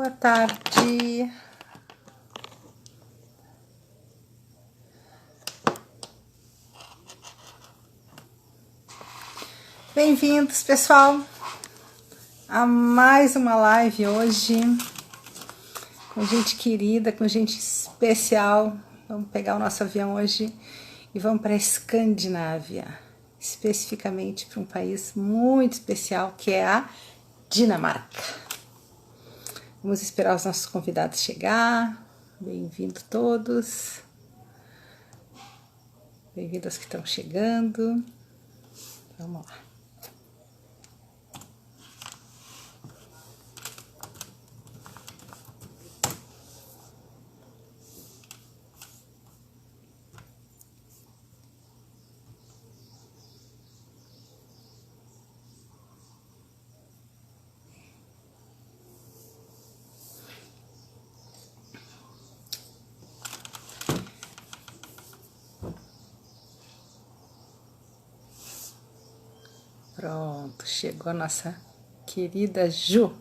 Boa tarde. Bem-vindos, pessoal, a mais uma live hoje, com gente querida, com gente especial. Vamos pegar o nosso avião hoje e vamos para a Escandinávia, especificamente para um país muito especial, que é a Dinamarca. Vamos esperar os nossos convidados chegar. Bem-vindos todos. Bem-vindos que estão chegando. Vamos lá. Pronto, chegou a nossa querida Ju.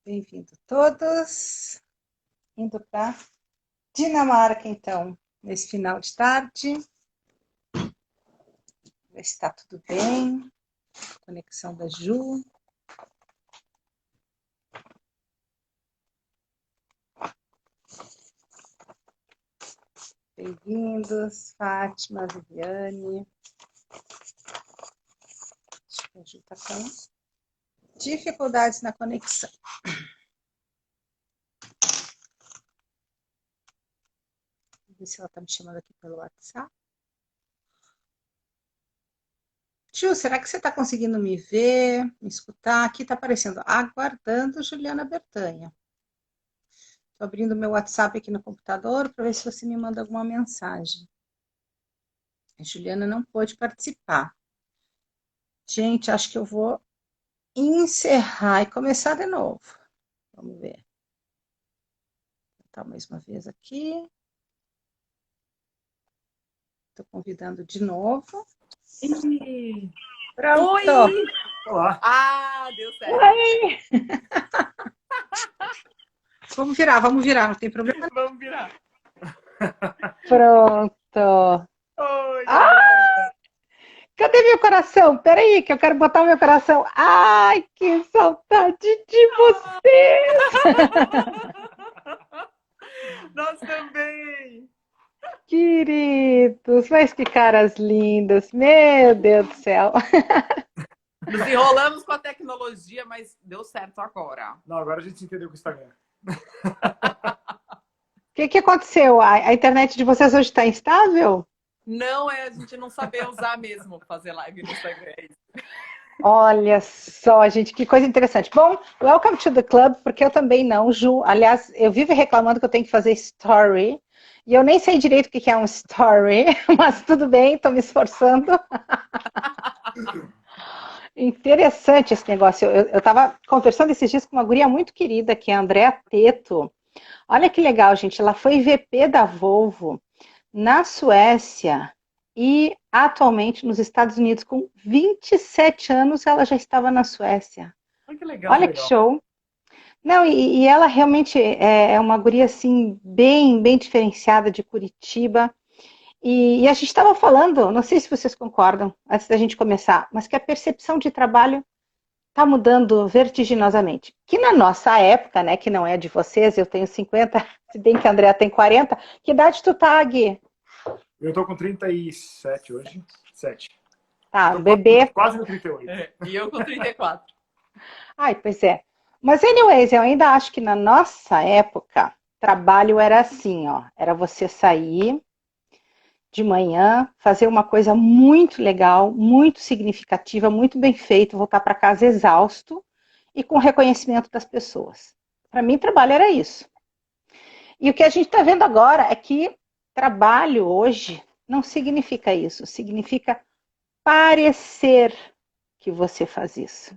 Bem-vindos todos. Indo para Dinamarca, então, nesse final de tarde. Ver se está tudo bem. Conexão da Ju. Bem-vindos, Fátima, Viviane. Acho que a Ju está com dificuldades na conexão. Vou ver se ela está me chamando aqui pelo WhatsApp. Ju, será que você está conseguindo me ver, me escutar? Aqui está aparecendo, aguardando Juliana Bertanha. Estou abrindo meu WhatsApp aqui no computador para ver se você me manda alguma mensagem. A Juliana não pôde participar. Gente, acho que eu vou encerrar e começar de novo. Vamos ver. Vou tentar mais uma vez aqui. Estou convidando de novo. Pronto. Oi! Olá. Ah, deu certo. Oi! Vamos virar, não tem problema. Vamos virar. Pronto. Oi, Ah! Cadê meu coração? Peraí, que eu quero botar o meu coração. Ai, que saudade de vocês! Nós também! Queridos, mas que caras lindas. Meu Deus do céu. Nos enrolamos com a tecnologia, mas deu certo agora. Não, agora a gente entendeu com o Instagram. O que aconteceu? A internet de vocês hoje está instável? Não é a gente não saber usar mesmo fazer live no Instagram. Olha só, gente, que coisa interessante. Bom, welcome to the club, porque eu também não, Ju. Aliás, eu vivo reclamando que eu tenho que fazer story, e eu nem sei direito o que é um story, mas tudo bem, estou me esforçando. Interessante esse negócio. Eu estava conversando esses dias com uma guria muito querida, que é a Andrea Teto. Olha que legal, gente. Ela foi VP da Volvo na Suécia e atualmente nos Estados Unidos. Com 27 anos, ela já estava na Suécia. Olha que legal. Olha que show. Não, e ela realmente é uma guria assim, bem diferenciada de Curitiba. E a gente estava falando, não sei se vocês concordam, antes da gente começar, mas que a percepção de trabalho está mudando vertiginosamente. Que na nossa época, né, que não é de vocês, eu tenho 50, se bem que a Andrea tem 40, que idade tu tá, Gui? Eu tô com 37 hoje. 7. Tá, bebê. Quase no 38. E eu com 34. Ai, pois é. Mas, anyways, eu ainda acho que na nossa época, trabalho era assim, ó. Era você sair de manhã, fazer uma coisa muito legal, muito significativa, muito bem feito, voltar para casa exausto e com reconhecimento das pessoas. Para mim, trabalho era isso. E o que a gente está vendo agora é que trabalho hoje não significa isso, significa parecer que você faz isso.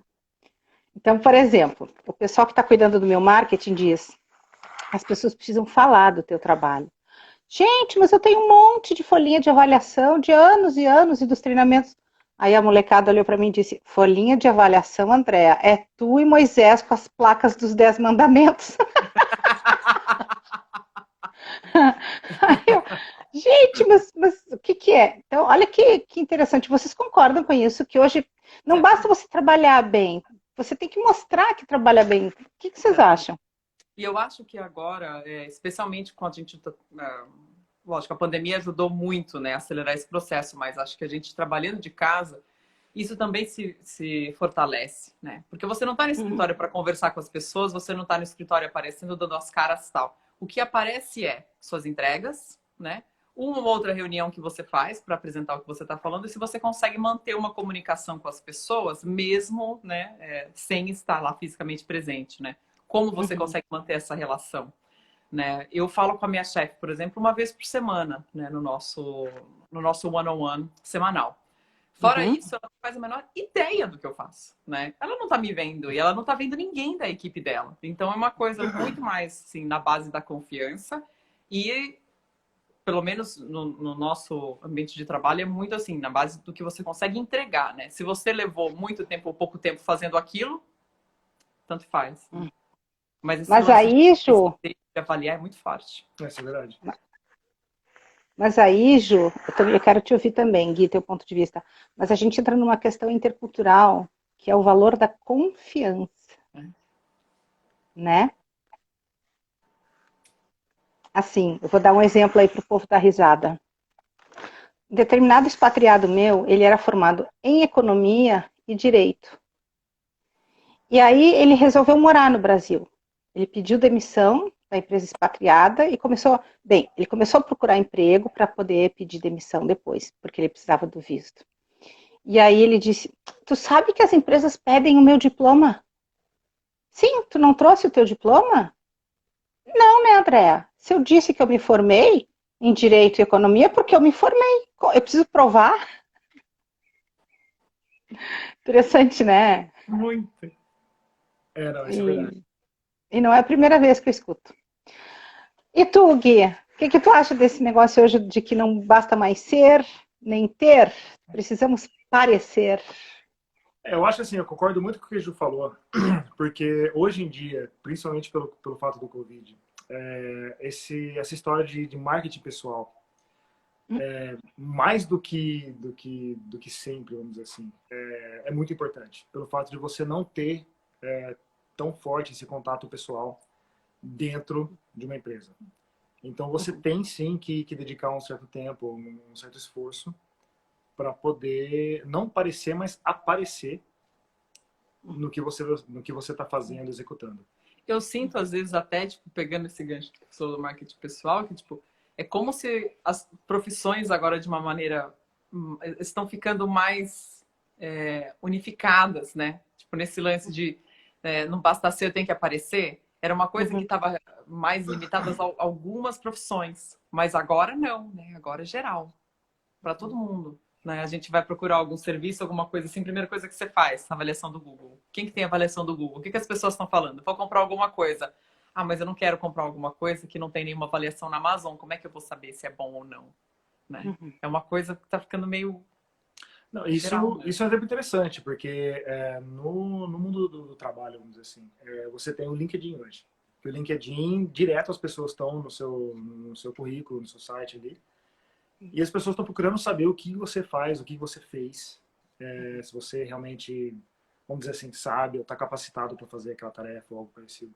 Então, por exemplo, o pessoal que está cuidando do meu marketing diz: as pessoas precisam falar do teu trabalho. Gente, mas eu tenho um monte de folhinha de avaliação de anos e anos e dos treinamentos. Aí a molecada olhou para mim e disse, folhinha de avaliação, Andréa, é tu e Moisés com as placas dos 10 mandamentos. Aí eu, gente, mas o que que é? Então, olha que interessante. Vocês concordam com isso? Que hoje não basta você trabalhar bem, você tem que mostrar que trabalha bem. O que que vocês acham? E eu acho que agora, especialmente quando a gente... lógico, a pandemia ajudou muito, né, a acelerar esse processo, mas acho que a gente trabalhando de casa, isso também se fortalece, né? Porque você não está no escritório para conversar com as pessoas, você não está no escritório aparecendo, dando as caras e tal. O que aparece é suas entregas, né? Uma ou outra reunião que você faz para apresentar o que você está falando, e se você consegue manter uma comunicação com as pessoas, mesmo, né, sem estar lá fisicamente presente, né? Como você consegue manter essa relação? Né? Eu falo com a minha chefe, por exemplo, uma vez por semana, né? no nosso one-on-one semanal. Fora isso, ela não faz a menor ideia do que eu faço, né? Ela não tá me vendo e ela não tá vendo ninguém da equipe dela. Então é uma coisa muito mais, assim, na base da confiança e, pelo menos no nosso ambiente de trabalho, é muito assim, na base do que você consegue entregar, né? Se você levou muito tempo ou pouco tempo fazendo aquilo, tanto faz. Mas esse lance aí, Ju, de avaliar é muito forte. Essa é verdade. mas aí, Ju, eu quero te ouvir também, Gui, teu ponto de vista. Mas a gente entra numa questão intercultural, que é o valor da confiança, né? Assim, eu vou dar um exemplo aí para o povo dar risada. Um determinado expatriado meu, ele era formado em economia e direito. E aí ele resolveu morar no Brasil. Ele pediu demissão da empresa expatriada e ele começou a procurar emprego para poder pedir demissão depois, porque ele precisava do visto. E aí ele disse, tu sabe que as empresas pedem o meu diploma? Sim, tu não trouxe o teu diploma? Não, né, Andréa? Se eu disse que eu me formei em Direito e Economia, é porque eu me formei. Eu preciso provar. Interessante, né? Muito. Não, isso é verdade. E não é a primeira vez que eu escuto. E tu, Gui? O que tu acha desse negócio hoje de que não basta mais ser, nem ter? Precisamos parecer. Eu acho assim, eu concordo muito com o que o Ju falou, porque hoje em dia, principalmente pelo fato do Covid, essa história de marketing pessoal, mais do que sempre, vamos dizer assim, é muito importante. Pelo fato de você não ter tão forte esse contato pessoal dentro de uma empresa. Então você tem sim que dedicar um certo tempo, um certo esforço para poder não parecer, mas aparecer no que você está fazendo, executando. Eu sinto, às vezes, até, tipo, pegando esse gancho que sou do marketing pessoal, que, tipo, é como se as profissões agora, de uma maneira, estão ficando mais unificadas, né? Tipo, nesse lance de não basta ser, eu tenho que aparecer. Era uma coisa que estava mais limitada a algumas profissões. Mas agora não, né? Agora é geral. Para todo mundo. Né? A gente vai procurar algum serviço, alguma coisa assim, primeira coisa que você faz, avaliação do Google. Quem que tem avaliação do Google? O que as pessoas estão falando? Vou comprar alguma coisa. Ah, mas eu não quero comprar alguma coisa que não tem nenhuma avaliação na Amazon. Como é que eu vou saber se é bom ou não? Né? É uma coisa que está ficando meio... Não, isso é um exemplo interessante, porque no mundo do trabalho, vamos dizer assim, você tem o LinkedIn hoje. O LinkedIn, direto as pessoas estão no seu currículo, no seu site ali, e as pessoas estão procurando saber o que você faz, o que você fez, se você realmente, vamos dizer assim, sabe ou está capacitado para fazer aquela tarefa ou algo parecido.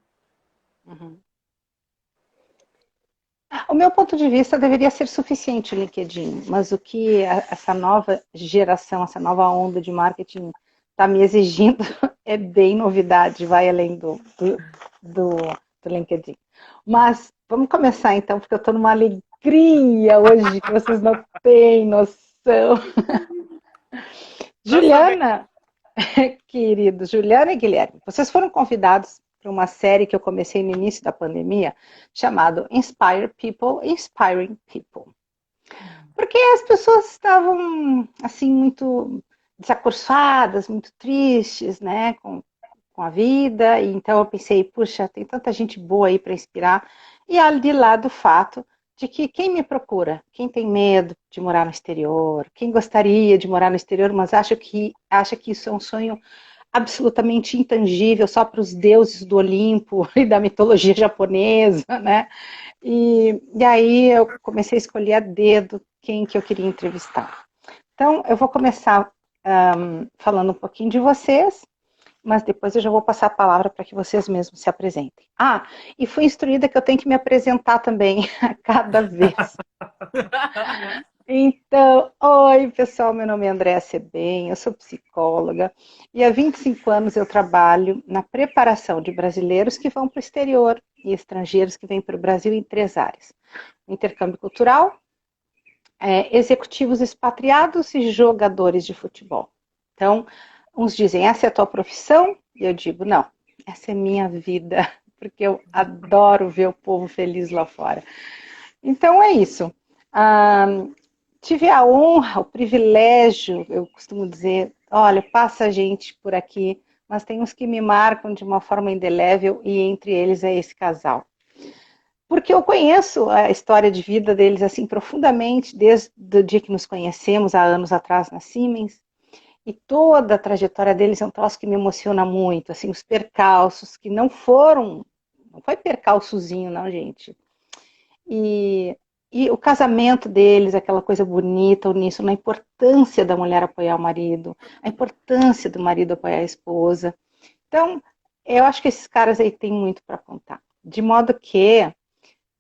O meu ponto de vista deveria ser suficiente o LinkedIn, mas o que essa nova geração, essa nova onda de marketing está me exigindo é bem novidade, vai além do LinkedIn. Mas vamos começar então, porque eu estou numa alegria hoje que vocês não têm noção. Juliana, querido, Juliana e Guilherme, vocês foram convidados para uma série que eu comecei no início da pandemia, chamado Inspire People, Inspiring People. Porque as pessoas estavam, assim, muito desacursadas, muito tristes, né, com a vida, e então eu pensei, puxa, tem tanta gente boa aí para inspirar, e ali lá do fato de que quem me procura, quem tem medo de morar no exterior, quem gostaria de morar no exterior, mas acha que isso é um sonho absolutamente intangível só para os deuses do Olimpo e da mitologia japonesa, né? E aí eu comecei a escolher a dedo quem que eu queria entrevistar. Então, eu vou começar falando um pouquinho de vocês, mas depois eu já vou passar a palavra para que vocês mesmos se apresentem. Ah, e fui instruída que eu tenho que me apresentar também a cada vez. Então, oi pessoal, meu nome é Andréa Sebem, eu sou psicóloga e há 25 anos eu trabalho na preparação de brasileiros que vão para o exterior e estrangeiros que vêm para o Brasil em 3 áreas. Intercâmbio cultural, executivos expatriados e jogadores de futebol. Então, uns dizem, essa é a tua profissão? E eu digo, não, essa é minha vida, porque eu adoro ver o povo feliz lá fora. Então, é isso. Tive a honra, o privilégio, eu costumo dizer, olha, passa gente por aqui, mas tem uns que me marcam de uma forma indelével e entre eles é esse casal. Porque eu conheço a história de vida deles assim profundamente, desde o dia que nos conhecemos, há anos atrás na Siemens, e toda a trajetória deles é um troço que me emociona muito, assim, os percalços, que não foi percalçozinho, não, gente. E o casamento deles, aquela coisa bonita, uníssono, a importância da mulher apoiar o marido, a importância do marido apoiar a esposa. Então, eu acho que esses caras aí têm muito para contar. De modo que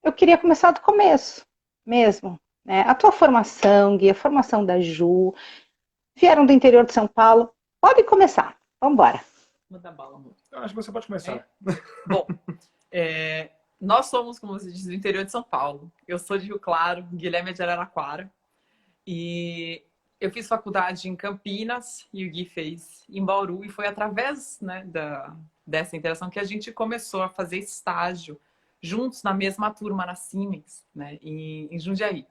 eu queria começar do começo mesmo, né? A tua formação, Gui, a formação da Ju, vieram do interior de São Paulo. Pode começar, vamos embora. Manda bala, amor. Eu acho que você pode começar. Bom, nós somos, como você diz, do interior de São Paulo. Eu sou de Rio Claro, Guilherme é de Araraquara. E eu fiz faculdade em Campinas e o Gui fez em Bauru. E foi através, né, dessa interação que a gente começou a fazer estágio juntos na mesma turma, na Siemens, né, em Jundiaí.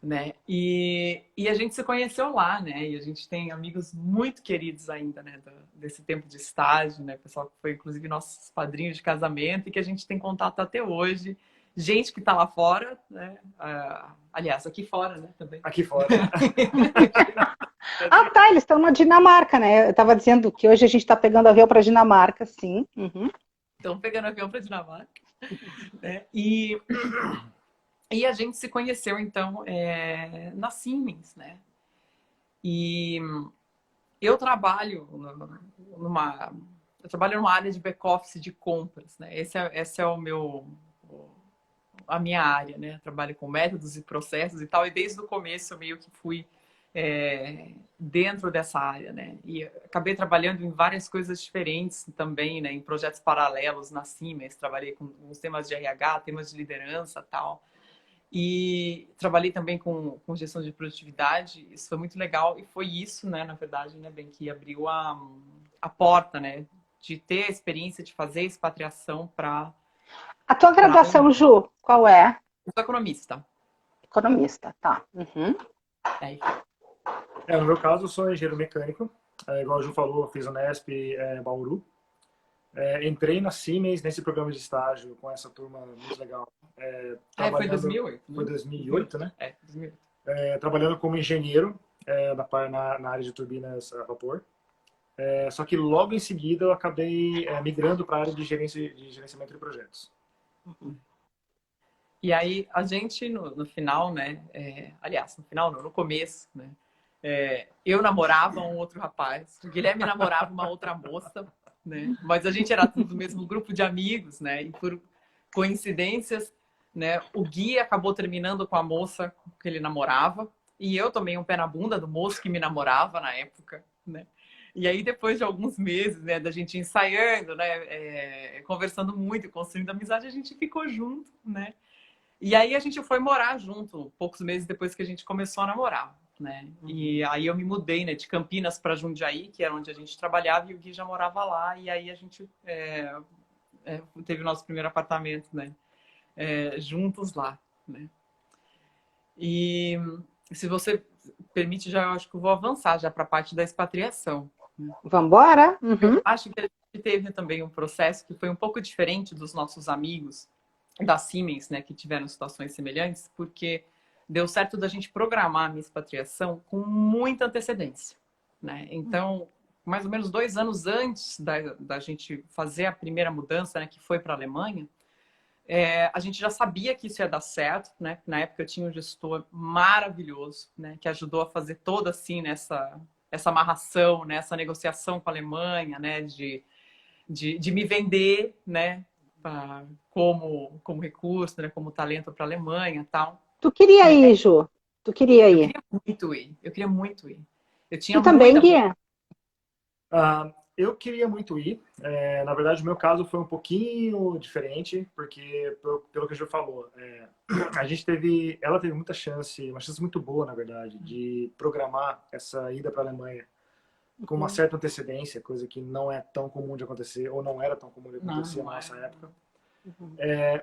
Né? E a gente se conheceu lá, né? E a gente tem amigos muito queridos ainda, né? Desse tempo de estágio, né? Pessoal que foi, inclusive, nossos padrinhos de casamento e que a gente tem contato até hoje. Gente que tá lá fora, né? Aliás, aqui fora, né? Também. Aqui fora. Ah, tá, eles estão na Dinamarca, né? Eu estava dizendo que hoje a gente está pegando avião para Dinamarca, sim. Uhum. Estão pegando avião para Dinamarca. Né? E a gente se conheceu, então, na Siemens, né? E eu trabalho numa área de back-office de compras, né? Esse é a minha área, né? Eu trabalho com métodos e processos e tal, e desde o começo eu meio que fui dentro dessa área, né? E acabei trabalhando em várias coisas diferentes também, né? Em projetos paralelos na Siemens, trabalhei com os temas de RH, temas de liderança e tal. E trabalhei também com gestão de produtividade, isso foi muito legal. E foi isso, né, na verdade, né, bem, que abriu a porta, né, de ter a experiência de fazer expatriação para... A tua graduação, Ju, qual é? Eu sou economista. Economista, tá. Uhum. No meu caso, eu sou engenheiro mecânico. Igual o Ju falou, eu fiz o Unesp Bauru. Entrei na Siemens nesse programa de estágio com essa turma muito legal. Foi 2008. Foi 2008, né? 2008. Trabalhando como engenheiro na área de turbinas a vapor. Só que logo em seguida eu acabei migrando para a área de gerenciamento de projetos. E aí a gente no final, né? Aliás, no final não, no começo, né? Eu namorava um outro rapaz, o Guilherme namorava uma outra moça, né? Mas a gente era tudo do mesmo grupo de amigos, né? E por coincidências, né? O Gui acabou terminando com a moça que ele namorava e eu tomei um pé na bunda do moço que me namorava na época, né? E aí depois de alguns meses, né, da gente ensaiando, né, conversando muito, construindo amizade, a gente ficou junto, né? E aí a gente foi morar junto, poucos meses depois que a gente começou a namorar, né? E aí eu me mudei, né, de Campinas para Jundiaí, que era onde a gente trabalhava, e o Gui já morava lá. E aí a gente teve o nosso primeiro apartamento, né? Juntos lá, né? E se você permite, já eu acho que eu vou avançar já para a parte da expatriação. Vamos embora? Uhum. Eu acho que a gente teve também um processo que foi um pouco diferente dos nossos amigos da Siemens, né, que tiveram situações semelhantes, porque deu certo da gente programar a minha expatriação com muita antecedência, né? Então, mais ou menos 2 anos antes da gente fazer a primeira mudança, né, que foi para a Alemanha, a gente já sabia que isso ia dar certo, né? Na época eu tinha um gestor maravilhoso, né, que ajudou a fazer toda assim essa amarração, né, essa negociação com a Alemanha, né, de me vender, né, como recurso, né, como talento para a Alemanha, e tal. Tu queria Né? ir, Ju? Tu queria Eu ir? queria muito ir. Eu queria muito ir. Eu tinha Tu também, muita vontade. Guia? Eu queria muito ir. Na verdade, o meu caso foi um pouquinho diferente, porque, pelo que a Ju falou, ela teve muita chance, uma chance muito boa, na verdade, de programar essa ida para a Alemanha com uma certa antecedência, coisa que não é tão comum de acontecer, ou não era tão comum de acontecer na nossa época.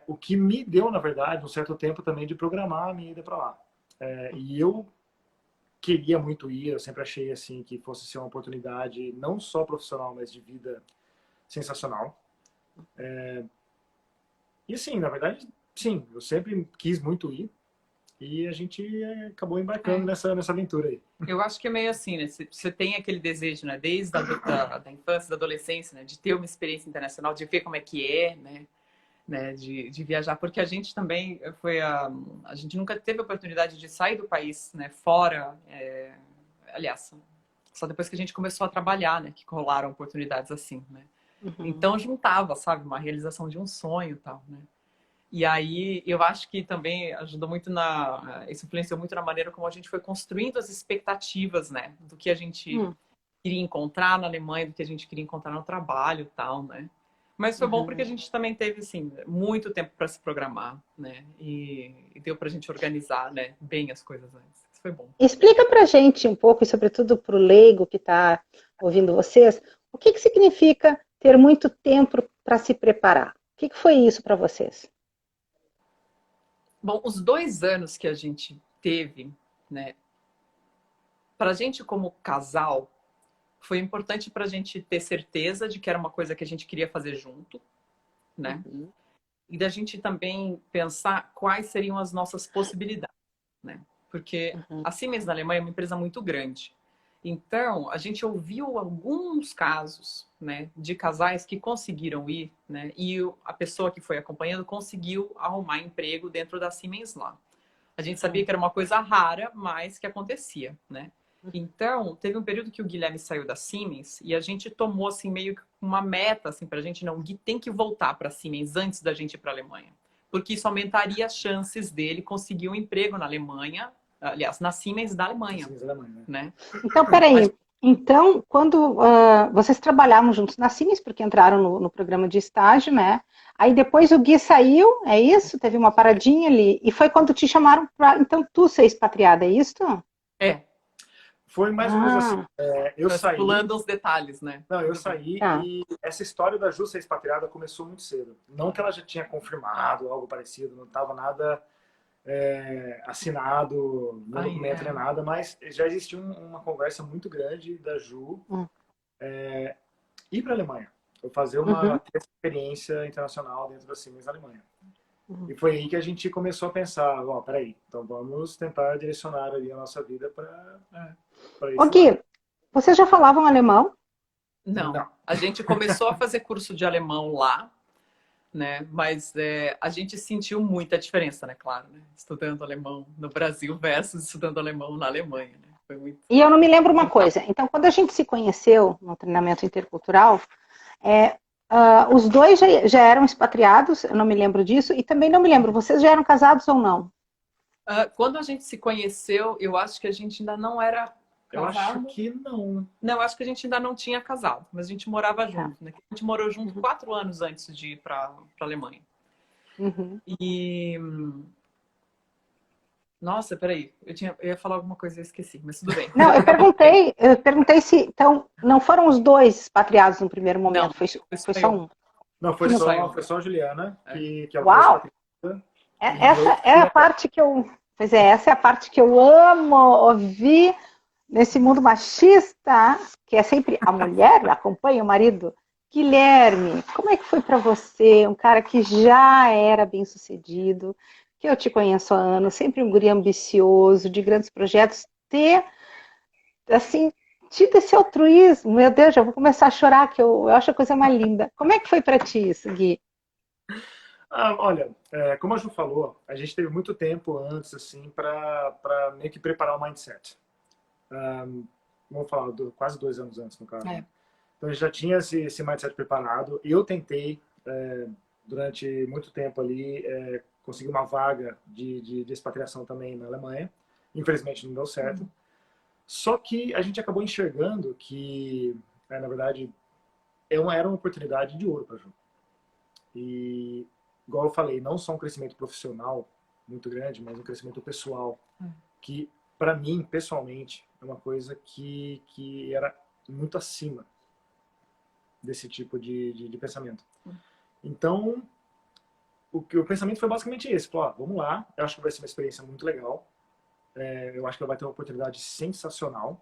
O que me deu, na verdade, um certo tempo também de programar a minha ida para lá. E eu queria muito ir, eu sempre achei assim que fosse ser uma oportunidade não só profissional, mas de vida sensacional. E assim, na verdade, sim, eu sempre quis muito ir e a gente acabou embarcando nessa aventura aí. Eu acho que é meio assim, né? Você tem aquele desejo, né? Desde da infância, da adolescência, né? De ter uma experiência internacional, de ver como é que é, né? De viajar, porque a gente também a gente nunca teve a oportunidade de sair do país, né? Fora, aliás, só depois que a gente começou a trabalhar, né? Que rolaram oportunidades assim, né? Então juntava, sabe? Uma realização de um sonho e tal, né? E aí eu acho que também ajudou muito isso influenciou muito na maneira como a gente foi construindo as expectativas, né? Do que a gente queria encontrar na Alemanha, do que a gente queria encontrar no trabalho e tal, né? Mas foi bom porque a gente também teve, assim, muito tempo para se programar, né? E deu para a gente organizar, né, bem as coisas antes. Isso foi bom. Explica pra gente um pouco, e sobretudo para o leigo que está ouvindo vocês, o que significa ter muito tempo para se preparar? O que foi isso para vocês? Bom, os 2 anos que a gente teve, né, para a gente como casal, foi importante para a gente ter certeza de que era uma coisa que a gente queria fazer junto, né? E da gente também pensar quais seriam as nossas possibilidades, né? Porque a Siemens na Alemanha é uma empresa muito grande. Então, a gente ouviu alguns casos, né, de casais que conseguiram ir, né, e a pessoa que foi acompanhando conseguiu arrumar emprego dentro da Siemens lá. A gente sabia que era uma coisa rara, mas que acontecia, né? Então, teve um período que o Guilherme saiu da Siemens e a gente tomou, assim, meio que uma meta, assim, pra gente, não, o Gui tem que voltar pra Siemens antes da gente ir pra Alemanha. Porque isso aumentaria as chances dele conseguir um emprego na Alemanha, aliás, na Siemens da Alemanha, né? Então, peraí. Então, quando vocês trabalhavam juntos na Siemens, porque entraram no programa de estágio, né? Aí depois o Gui saiu, é isso? Teve uma paradinha ali. E foi quando te chamaram para, então, tu ser expatriada, é isso? Foi mais ou menos assim. Eu saí. Pulando os detalhes, né? Não, eu saí e essa história da Ju ser expatriada começou muito cedo. Não que ela já tinha confirmado algo parecido, não estava nada assinado no documento nem nada, mas já existia uma conversa muito grande da Ju ir para a Alemanha. Fazer uma experiência internacional dentro da Siemens na Alemanha. E foi aí que a gente começou a pensar, peraí, então vamos tentar direcionar ali a nossa vida para isso. Gui, vocês já falavam alemão? Não. A gente começou a fazer curso de alemão lá, né? Mas a gente sentiu muita diferença, né? Claro, né? Estudando alemão no Brasil versus estudando alemão na Alemanha, né? Foi muito... E eu não me lembro uma coisa. Então, quando a gente se conheceu no treinamento intercultural, os dois já eram expatriados, eu não me lembro disso, e também não me lembro, vocês já eram casados ou não? Quando a gente se conheceu, eu acho que a gente ainda não era casado. Eu acho que não. Não, eu acho que a gente ainda não tinha casado, mas a gente morava junto, né? A gente morou junto 4 anos antes de ir para a Alemanha. E... Nossa, peraí, eu ia falar alguma coisa e eu esqueci, mas tudo bem. Não, eu perguntei se, então, não foram os dois expatriados no primeiro momento, não, foi só um. Não, foi só a Juliana, que é Uau! Essa é a parte que eu... Pois essa é a parte que eu amo ouvir nesse mundo machista, que é sempre a mulher acompanha o marido. Guilherme, como é que foi para você, um cara que já era bem-sucedido, que eu te conheço há anos, sempre um guri ambicioso, de grandes projetos, ter, assim, tido esse altruísmo? Meu Deus, já vou começar a chorar, que eu acho a coisa mais linda. Como é que foi para ti isso, Gui? Olha, como a Ju falou, a gente teve muito tempo antes, assim, para meio que preparar o mindset. Vamos falar, quase 2 anos antes, no caso. É. Então, a gente já tinha esse mindset preparado. Eu tentei, durante muito tempo ali, conseguir uma vaga de expatriação também na Alemanha. Infelizmente, não deu certo. Só que a gente acabou enxergando que, na verdade, era uma oportunidade de ouro para a Ju. E, igual eu falei, não só um crescimento profissional muito grande, mas um crescimento pessoal, que, para mim, pessoalmente, é uma coisa que era muito acima desse tipo de pensamento. Então, o pensamento foi basicamente esse. Ó, vamos lá, eu acho que vai ser uma experiência muito legal. Eu acho que ela vai ter uma oportunidade sensacional.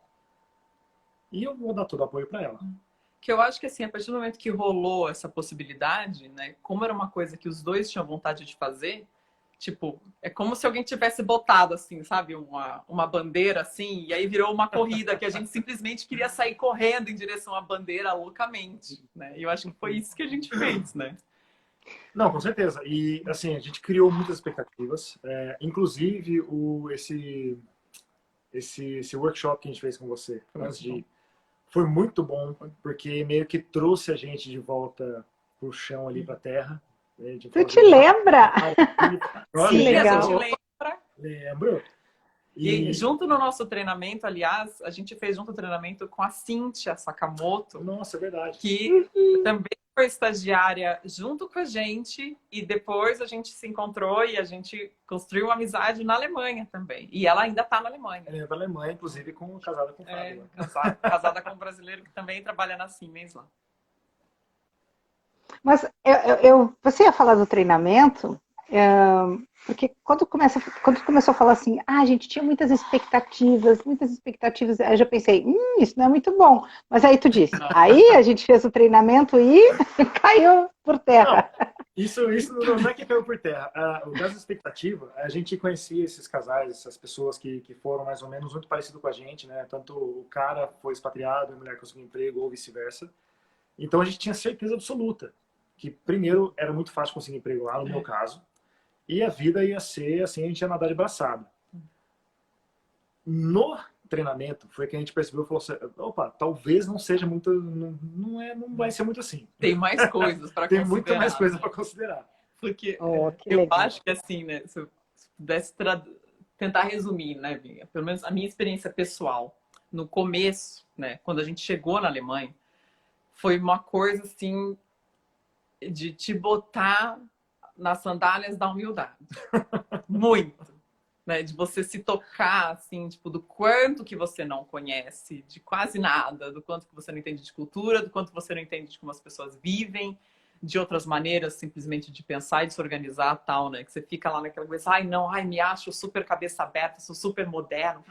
E eu vou dar todo o apoio para ela. Que eu acho que, assim, a partir do momento que rolou essa possibilidade, né? Como era uma coisa que os dois tinham vontade de fazer, tipo, é como se alguém tivesse botado, assim, sabe? Uma bandeira, assim, e aí virou uma corrida que a gente simplesmente queria sair correndo em direção à bandeira loucamente, né? E eu acho que foi isso que a gente fez, né? Não, com certeza. E, assim, a gente criou muitas expectativas. Inclusive, esse workshop que a gente fez com você, antes de... Foi muito bom, porque meio que trouxe a gente de volta pro chão ali, pra terra. Tu te lembra? Sim, legal. a gente lembra. Lembro. E junto no nosso treinamento, aliás, a gente fez junto o treinamento com a Cíntia Sakamoto. Nossa, é verdade. Que também foi estagiária junto com a gente. E depois a gente se encontrou e a gente construiu uma amizade na Alemanha também. E ela ainda está na Alemanha. Ela é da Alemanha, inclusive casada com o Fábio. Casada com um brasileiro que também trabalha na Siemens lá. Mas você ia falar do treinamento, porque quando começou a falar assim, a gente tinha muitas expectativas, aí eu já pensei, isso não é muito bom. Mas aí tu disse, aí a gente fez o treinamento e caiu por terra. Não, isso não é que caiu por terra. O caso da expectativa, a gente conhecia esses casais, essas pessoas que foram mais ou menos muito parecido com a gente, né? Tanto o cara foi expatriado, a mulher conseguiu emprego ou vice-versa. Então a gente tinha certeza absoluta que, primeiro, era muito fácil conseguir emprego lá, no meu caso, e a vida ia ser assim, a gente ia nadar de braçada. No treinamento foi que a gente percebeu e falou assim, opa, talvez não seja muito, não vai ser muito assim. Tem mais coisas para considerar. Tem muito mais coisa para considerar. Porque eu acho que, assim, né, se eu pudesse tentar resumir, né, Vinha, pelo menos a minha experiência pessoal, no começo, né, quando a gente chegou na Alemanha, foi uma coisa, assim, de te botar nas sandálias da humildade. Muito. Né? De você se tocar, assim, tipo, do quanto que você não conhece, de quase nada, do quanto que você não entende de cultura, do quanto você não entende de como as pessoas vivem, de outras maneiras, simplesmente de pensar e de se organizar, tal, né? Que você fica lá naquela coisa, me acho super cabeça aberta, sou super moderno.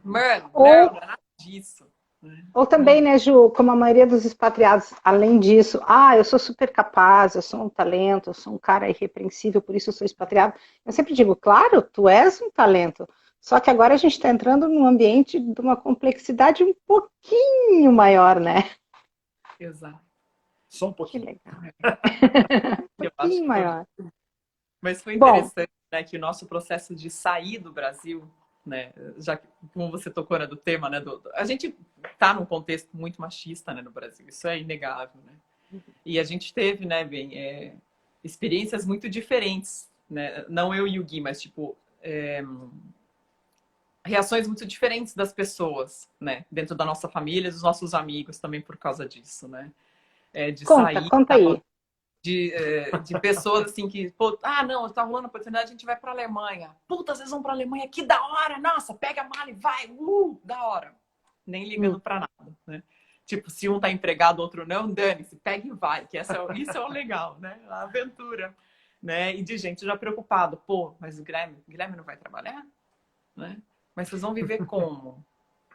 Mano, não é nada disso. Ou também, né, Ju, como a maioria dos expatriados, além disso, eu sou super capaz, eu sou um talento, eu sou um cara irrepreensível, por isso eu sou expatriado. Eu sempre digo, claro, tu és um talento, só que agora a gente está entrando num ambiente de uma complexidade um pouquinho maior, né? Exato. Só um pouquinho. Que legal. Um pouquinho maior. Mas foi interessante, né, que o nosso processo de sair do Brasil, né, já que, como você tocou, né, do tema, né, a gente está num contexto muito machista, né, no Brasil, isso é inegável, né, e a gente teve, né, experiências muito diferentes, né, não eu e o Gui, mas tipo reações muito diferentes das pessoas, né, dentro da nossa família, dos nossos amigos também por causa disso, né, de sair, conta aí. De pessoas assim que, pô, não, tá rolando a oportunidade, a gente vai pra Alemanha. Puta, vocês vão pra Alemanha, que da hora! Nossa, pega a mala e vai! Da hora! Nem ligando pra nada, né? Tipo, se um tá empregado, o outro não, dane-se, pega e vai, que isso é o legal, né? A aventura, né? E de gente já preocupado, pô, mas o Guilherme não vai trabalhar? Né? Mas vocês vão viver como?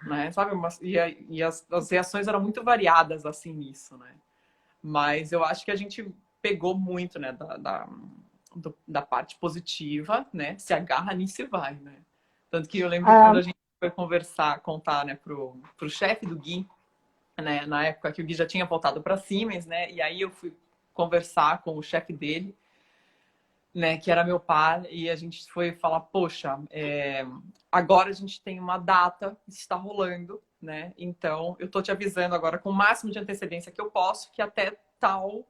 Né? Sabe? E as reações eram muito variadas assim nisso, né? Mas eu acho que a gente pegou muito, né, da parte positiva, né? Se agarra nisso e vai, né? Tanto que eu lembro quando a gente foi contar, né, pro chefe do Gui, né, na época que o Gui já tinha voltado para Siemens, né? E aí eu fui conversar com o chefe dele, né, que era meu pai, e a gente foi falar, poxa, agora a gente tem uma data, está rolando, né? Então eu tô te avisando agora com o máximo de antecedência que eu posso, que até tal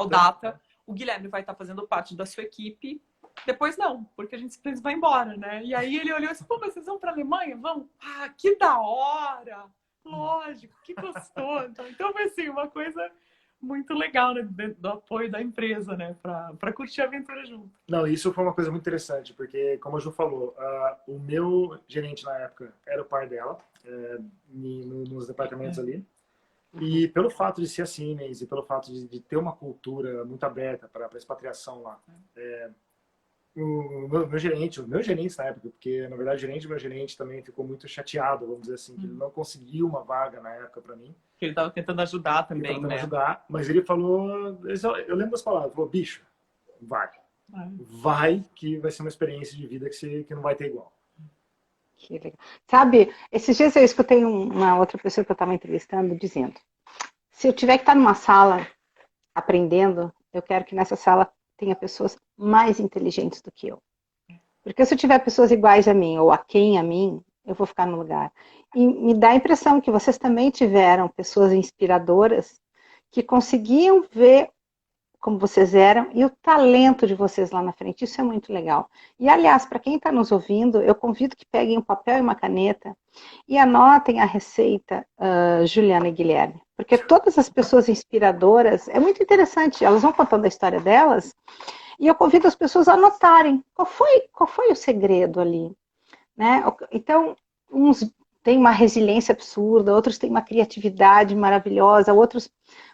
data o Guilherme vai estar fazendo parte da sua equipe. Depois não, porque a gente simplesmente vai embora, né? E aí ele olhou assim, pô, mas vocês vão para a Alemanha? Vão? Ah, que da hora! Lógico, que gostoso. Então foi assim, uma coisa muito legal, né, do apoio da empresa, né, para curtir a aventura junto. Não, isso foi uma coisa muito interessante, porque, como a Ju falou, o meu gerente na época era o pai dela, nos departamentos ali. E pelo fato de ser a Siemens e pelo fato de ter uma cultura muito aberta para a expatriação lá, o meu gerente na época, porque na verdade o gerente do meu gerente também ficou muito chateado, vamos dizer assim, que ele não conseguiu uma vaga na época para mim. Ele estava tentando ajudar também, ele tentando ajudar, mas ele falou, eu lembro das palavras, falou, bicho, vai que vai ser uma experiência de vida que não vai ter igual. Que legal. Sabe, esses dias eu escutei uma outra pessoa que eu estava entrevistando dizendo, se eu tiver que estar numa sala aprendendo, eu quero que nessa sala tenha pessoas mais inteligentes do que eu. Porque se eu tiver pessoas iguais a mim, ou a mim, eu vou ficar no lugar. E me dá a impressão que vocês também tiveram pessoas inspiradoras que conseguiam ver como vocês eram e o talento de vocês lá na frente. Isso é muito legal. E, aliás, para quem está nos ouvindo, eu convido que peguem um papel e uma caneta e anotem a receita, Juliana e Guilherme. Porque todas as pessoas inspiradoras, é muito interessante, elas vão contando a história delas e eu convido as pessoas a anotarem qual foi o segredo ali. Né? Então, uns têm uma resiliência absurda, outros têm uma criatividade maravilhosa, outros...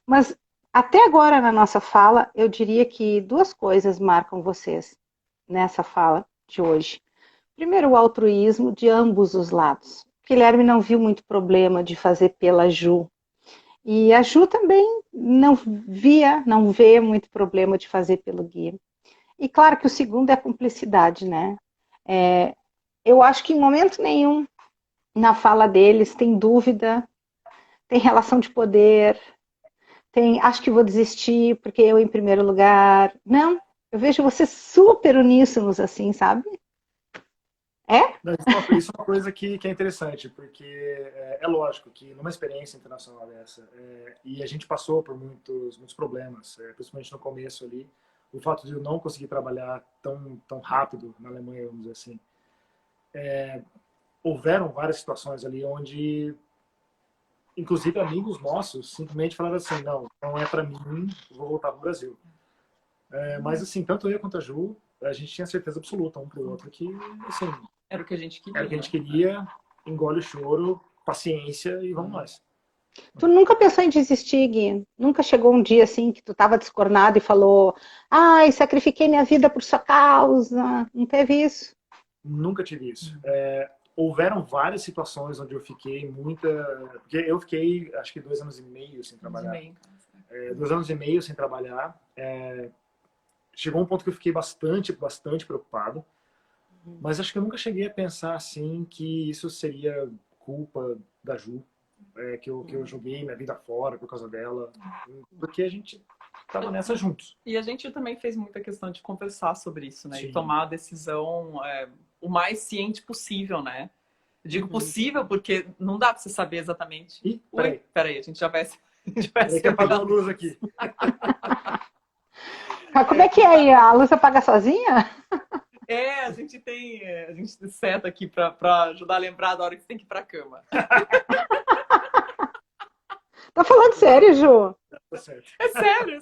Mas até agora na nossa fala, eu diria que duas coisas marcam vocês nessa fala de hoje. Primeiro, o altruísmo de ambos os lados. O Guilherme não viu muito problema de fazer pela Ju. E a Ju também não vê muito problema de fazer pelo Gui. E claro que o segundo é a cumplicidade, né? Eu acho que em momento nenhum na fala deles tem dúvida, tem relação de poder, acho que vou desistir porque eu em primeiro lugar. Não, eu vejo vocês super uníssonos assim, sabe? Isso é uma coisa que é interessante, porque é lógico que numa experiência internacional dessa, e a gente passou por muitos problemas, principalmente no começo ali, o fato de eu não conseguir trabalhar tão rápido na Alemanha, vamos dizer assim, houveram várias situações ali onde, inclusive amigos nossos, simplesmente falaram assim, não é para mim, vou voltar para o Brasil. Mas assim, tanto eu quanto a Ju, a gente tinha certeza absoluta um pro outro que, assim, era o que a gente queria. Era o que a gente queria, engole o choro, paciência e vamos nós. Tu nunca pensou em desistir, Gui? Nunca chegou um dia assim que tu estava descornado e falou, ai, sacrifiquei minha vida por sua causa? Não teve isso? Nunca tive isso. Houveram várias situações onde eu fiquei porque eu fiquei, acho que 2 anos e meio sem trabalhar. 2 anos e meio sem trabalhar. Chegou um ponto que eu fiquei bastante preocupado. Mas acho que eu nunca cheguei a pensar assim que isso seria culpa da Ju. Que eu joguei minha vida fora por causa dela. Porque a gente estava nessa juntos. E a gente também fez muita questão de conversar sobre isso, né? Sim. E tomar a decisão o mais ciente possível, né? Eu digo possível porque não dá para você saber exatamente. Ih, peraí, a gente já vai... Tem que apagar a luz aqui. Como é que é aí? A luz apaga sozinha? A gente seta aqui para ajudar a lembrar da hora que você tem que ir para a cama. Tá falando sério, Ju? Tá certo. É sério.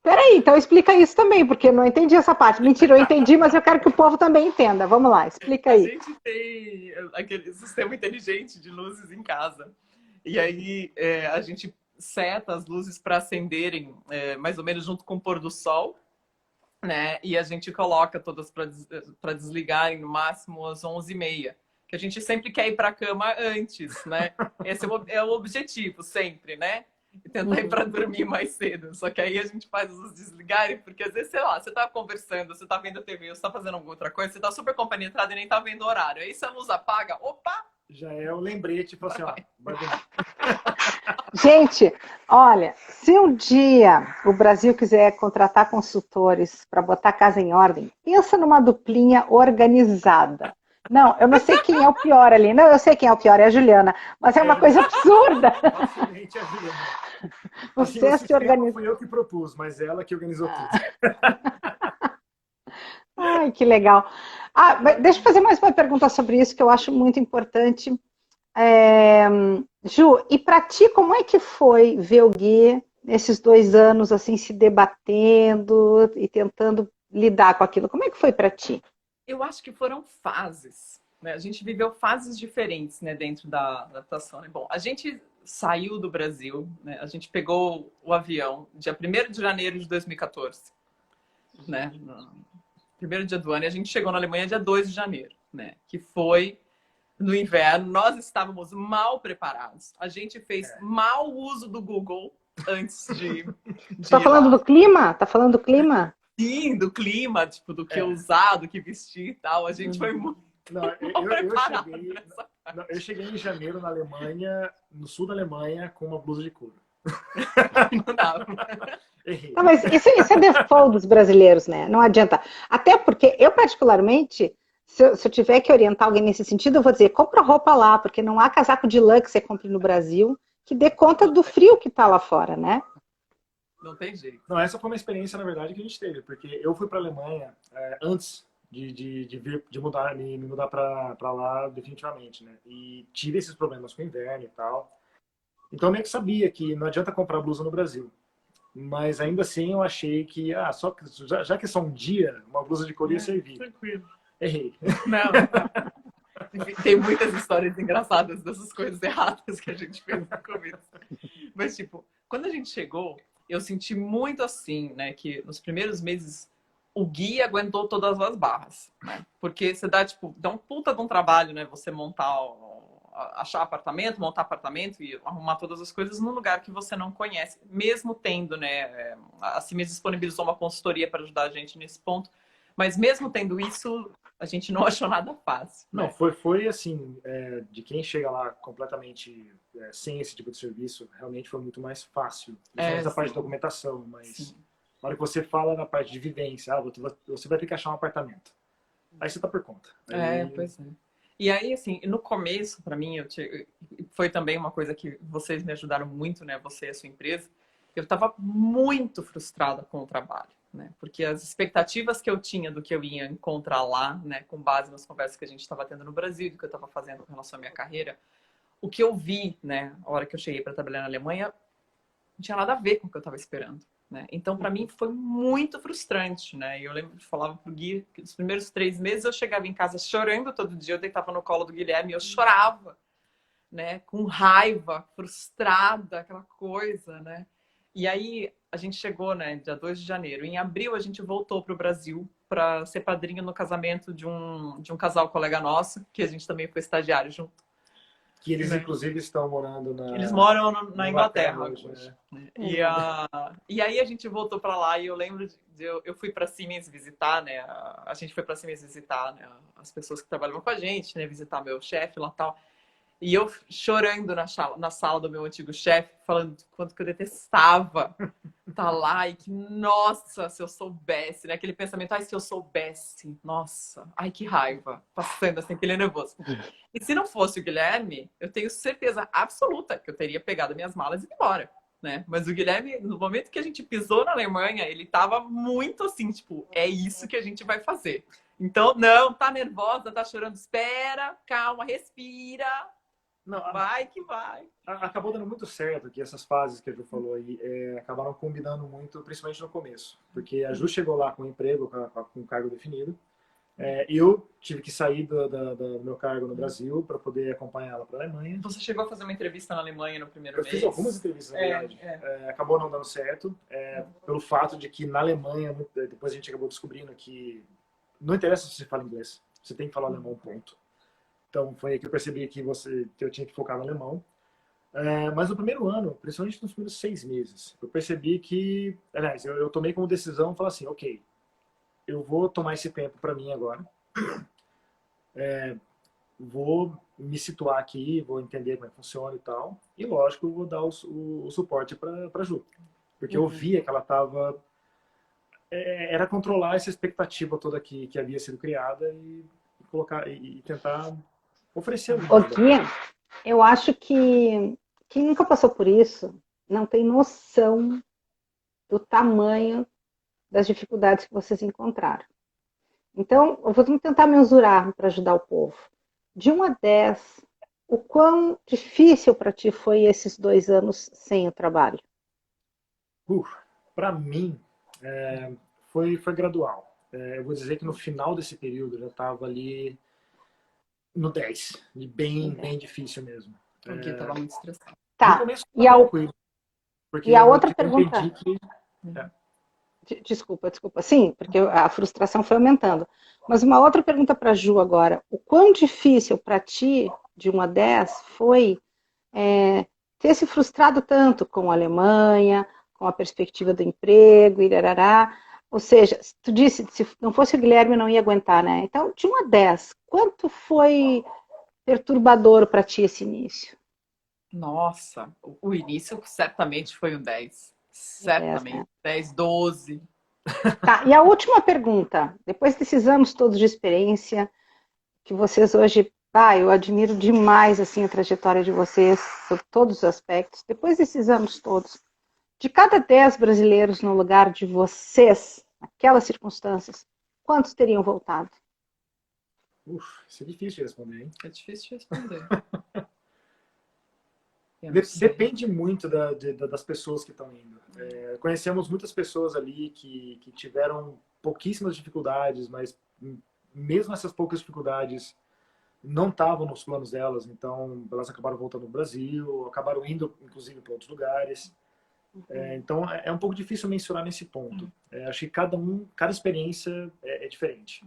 Peraí, então explica isso também, porque eu não entendi essa parte. Mentira, eu entendi, mas eu quero que o povo também entenda. Vamos lá, explica aí. A gente tem aquele sistema inteligente de luzes em casa. E aí a gente seta as luzes para acenderem mais ou menos junto com o pôr do sol, né? E a gente coloca todas para desligarem no máximo às 11h30. Que a gente sempre quer ir para a cama antes, né? Esse é o objetivo, sempre, né? e tentar ir para dormir mais cedo. Só que aí a gente faz os desligarem, porque às vezes, sei lá, você tá conversando, você tá vendo a TV, você tá fazendo alguma outra coisa, você tá super compenetrado e nem tá vendo o horário. Aí se a luz apaga, opa! Já é o lembrete, tipo assim, ó, vai dormir. Gente, olha, se um dia o Brasil quiser contratar consultores para botar a casa em ordem, pensa numa duplinha organizada. Não, eu não sei quem é o pior ali. Não, eu sei quem é o pior, é a Juliana. Mas é uma coisa absurda. Facilmente a Juliana. Assim, o Você se sistema organiza. fui eu que propus, mas ela que organizou tudo. Ai, que legal. Ah, deixa eu fazer mais uma pergunta sobre isso que eu acho muito importante. É, Ju, e para ti, como é que foi ver o Gui nesses 2 anos assim se debatendo e tentando lidar com aquilo? Como é que foi para ti? Eu acho que foram fases, né? A gente viveu fases diferentes, né, dentro da adaptação, né? Bom, a gente saiu do Brasil, né? A gente pegou o avião dia 1º de janeiro de 2014, né? No primeiro dia do ano, e a gente chegou na Alemanha dia 2 de janeiro, né? Que foi no inverno. Nós estávamos mal preparados. A gente fez mau uso do Google antes Tu tá ir falando do lá. clima? Tá falando do clima? Sim, do clima, tipo, do que usar, do que vestir e tal. A gente foi muito Não, preparado nessa. eu cheguei em janeiro na Alemanha, no sul da Alemanha, com uma blusa de couro. Não dava. Errei. Não, mas isso é default dos brasileiros, né? Não adianta. Até porque eu, particularmente, se eu tiver que orientar alguém nesse sentido, eu vou dizer, compra roupa lá, porque não há casaco de lã que você compre no Brasil que dê conta do frio que tá lá fora, né? Não tem jeito. Não, essa foi uma experiência, na verdade, que a gente teve, porque eu fui para a Alemanha antes de mudar, me mudar para lá definitivamente, né? E tive esses problemas com o inverno e tal. Então eu meio que sabia que não adianta comprar blusa no Brasil. Mas ainda assim eu achei que, já que é só um dia, uma blusa de couro ia servir. Tranquilo. Errei. Não. Tem muitas histórias engraçadas dessas coisas erradas que a gente fez no começo. Mas, tipo, quando a gente chegou, eu senti muito assim, né? Que nos primeiros meses o Gui aguentou todas as barras, né? Porque você dá um puta de um trabalho, né? Você achar apartamento, montar apartamento e arrumar todas as coisas num lugar que você não conhece, mesmo tendo, né? A Siemens disponibilizou uma consultoria para ajudar a gente nesse ponto, mas mesmo tendo isso, a gente não achou nada fácil. Não, né? foi assim, de quem chega lá completamente sem esse tipo de serviço, realmente foi muito mais fácil. Principalmente a parte de documentação, mas Sim. na hora que você fala na parte de vivência, você vai ter que achar um apartamento. Aí você tá por conta. Pois é. E aí, assim, no começo, para mim, foi também uma coisa que vocês me ajudaram muito, né? Você e a sua empresa. Eu estava muito frustrada com o trabalho, né? Porque as expectativas que eu tinha do que eu ia encontrar lá, né? Com base nas conversas que a gente estava tendo no Brasil, do que eu estava fazendo com relação à minha carreira, o que eu vi, né? A hora que eu cheguei para trabalhar na Alemanha, não tinha nada a ver com o que eu estava esperando. Né? Então, para mim, foi muito frustrante, né? E eu lembro de falar pro Gui que nos primeiros 3 meses eu chegava em casa chorando todo dia, eu deitava no colo do Guilherme e eu chorava, né? Com raiva, frustrada, aquela coisa, né? E aí a gente chegou, né? Dia 2 de janeiro. Em abril a gente voltou para o Brasil para ser padrinho no casamento de um casal colega nosso, que a gente também foi estagiário junto. Que eles, inclusive, estão morando Eles moram na Inglaterra hoje. né? E aí a gente voltou para lá e eu lembro eu fui para Siemens visitar, né? A gente foi para Siemens visitar, né? As pessoas que trabalhavam com a gente, né? Visitar meu chefe lá e tal. E eu chorando na sala do meu antigo chefe, falando quanto que eu detestava estar lá e que, nossa, se eu soubesse, né? Aquele pensamento, ai, se eu soubesse, nossa, ai, que raiva, passando assim, aquele nervoso. E se não fosse o Guilherme, eu tenho certeza absoluta que eu teria pegado minhas malas e ido embora, né? Mas o Guilherme, no momento que a gente pisou na Alemanha, ele tava muito assim, tipo, é isso que a gente vai fazer. Então, não, tá nervosa, tá chorando, espera, calma, respira. Não, vai que vai. Acabou dando muito certo que essas fases que a Ju falou aí acabaram combinando muito, principalmente no começo. Porque a Ju chegou lá com um emprego, com um cargo definido. Eu tive que sair do meu cargo no Brasil para poder acompanhar ela para a Alemanha. Você chegou a fazer uma entrevista na Alemanha no primeiro mês? Eu fiz algumas entrevistas, na verdade. Acabou não dando certo, pelo fato de que na Alemanha, depois a gente acabou descobrindo que não interessa se você fala inglês, você tem que falar alemão, ponto. Então foi aí que eu percebi que eu tinha que focar no alemão. Mas no primeiro ano, principalmente nos primeiros 6 meses, eu percebi que, aliás, eu tomei como decisão falar assim, ok, eu vou tomar esse tempo para mim agora, vou me situar aqui, vou entender como é que funciona e tal, e lógico, eu vou dar o suporte para a Ju, porque eu Uhum. via que ela estava, era controlar essa expectativa toda que havia sido criada e colocar e tentar oferecer alguma Ô, coisa bacana. Gui, eu acho que quem nunca passou por isso não tem noção do tamanho das dificuldades que vocês encontraram. Então, vamos tentar mensurar para ajudar o povo. De 1 a 10, o quão difícil para ti foi esses 2 anos sem o trabalho? Para mim, foi gradual. Eu vou dizer que no final desse período eu já estava ali no 10, e bem difícil mesmo. O Gui estava muito estressado. No Tá. começo E estava tranquilo, porque a eu outra entendi pergunta. que. É, Desculpa. Sim, porque a frustração foi aumentando. Mas uma outra pergunta para a Ju agora. O quão difícil para ti, de 1 a 10, foi ter se frustrado tanto com a Alemanha, com a perspectiva do emprego, irarará. Ou seja, tu disse, se não fosse o Guilherme, não ia aguentar, né? Então, de 1 a 10, quanto foi perturbador para ti esse início? Nossa, o início certamente foi um 10. O 10, Certamente. né? 10, 12. Tá, e a última pergunta. Depois desses anos todos de experiência, que vocês hoje, eu admiro demais assim a trajetória de vocês, sobre todos os aspectos. Depois desses anos todos, de cada 10 brasileiros no lugar de vocês, naquelas circunstâncias, quantos teriam voltado? isso é difícil de responder, hein? É difícil de responder. Eu não sei. Depende muito das pessoas que estão indo. Conhecemos muitas pessoas ali que tiveram pouquíssimas dificuldades, mas mesmo essas poucas dificuldades não estavam nos planos delas, então elas acabaram voltando ao Brasil, acabaram indo, inclusive, para outros lugares. Então é um pouco difícil mensurar nesse ponto. Acho que cada experiência é diferente.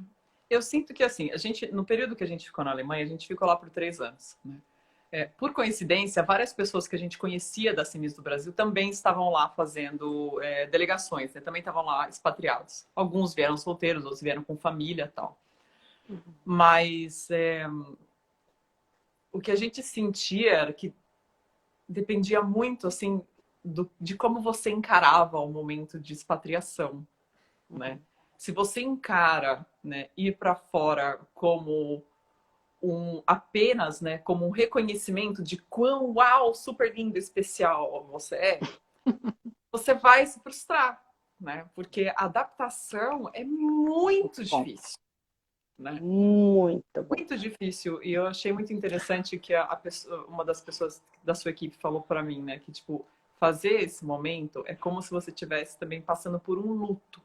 Eu sinto que, assim, no período que a gente ficou na Alemanha, a gente ficou lá por 3 anos, né? Por coincidência, várias pessoas que a gente conhecia da Cinis do Brasil também estavam lá fazendo delegações, né? Também estavam lá expatriados. Alguns vieram solteiros, outros vieram com família e tal. Mas o que a gente sentia era que dependia muito, assim, de como você encarava o momento de expatriação, né? Se você encara, né, ir para fora como apenas, né, como um reconhecimento de quão uau, super lindo, especial você vai se frustrar, né? Porque a adaptação é muito difícil, né? Muito bom. Muito difícil. E eu achei muito interessante que uma das pessoas da sua equipe falou para mim, né, que tipo, fazer esse momento é como se você estivesse também passando por um luto,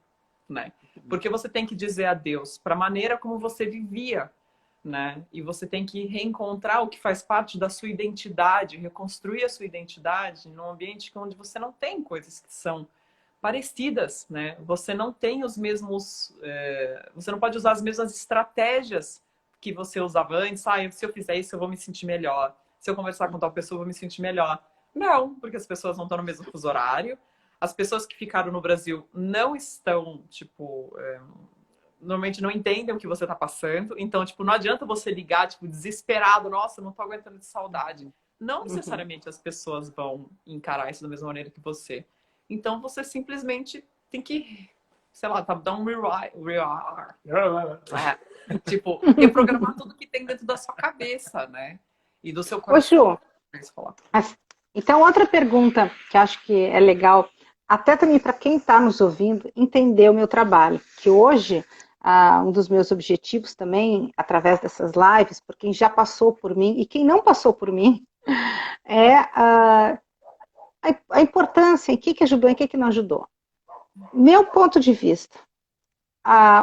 né? Porque você tem que dizer adeus para a maneira como você vivia, né? E você tem que reencontrar o que faz parte da sua identidade, reconstruir a sua identidade num ambiente onde você não tem coisas que são parecidas, né? Você não tem os mesmos, você não pode usar as mesmas estratégias que você usava antes. Se eu fizer isso, eu vou me sentir melhor. Se eu conversar com tal pessoa, eu vou me sentir melhor. Não, porque as pessoas não estão no mesmo fuso horário. As pessoas que ficaram no Brasil não estão, tipo, normalmente não entendem o que você está passando. Então, tipo, não adianta você ligar, tipo, desesperado. Nossa, não tô aguentando de saudade. Não necessariamente as pessoas vão encarar isso da mesma maneira que você. Então, você simplesmente tem que, sei lá, dar um tipo, reprogramar tudo que tem dentro da sua cabeça, né? E do seu coração. Ô, Ju, então outra pergunta que acho que é legal, até também para quem está nos ouvindo, entender o meu trabalho, que hoje um dos meus objetivos também, através dessas lives, por quem já passou por mim e quem não passou por mim, é a importância, em que ajudou, em que não ajudou. Meu ponto de vista,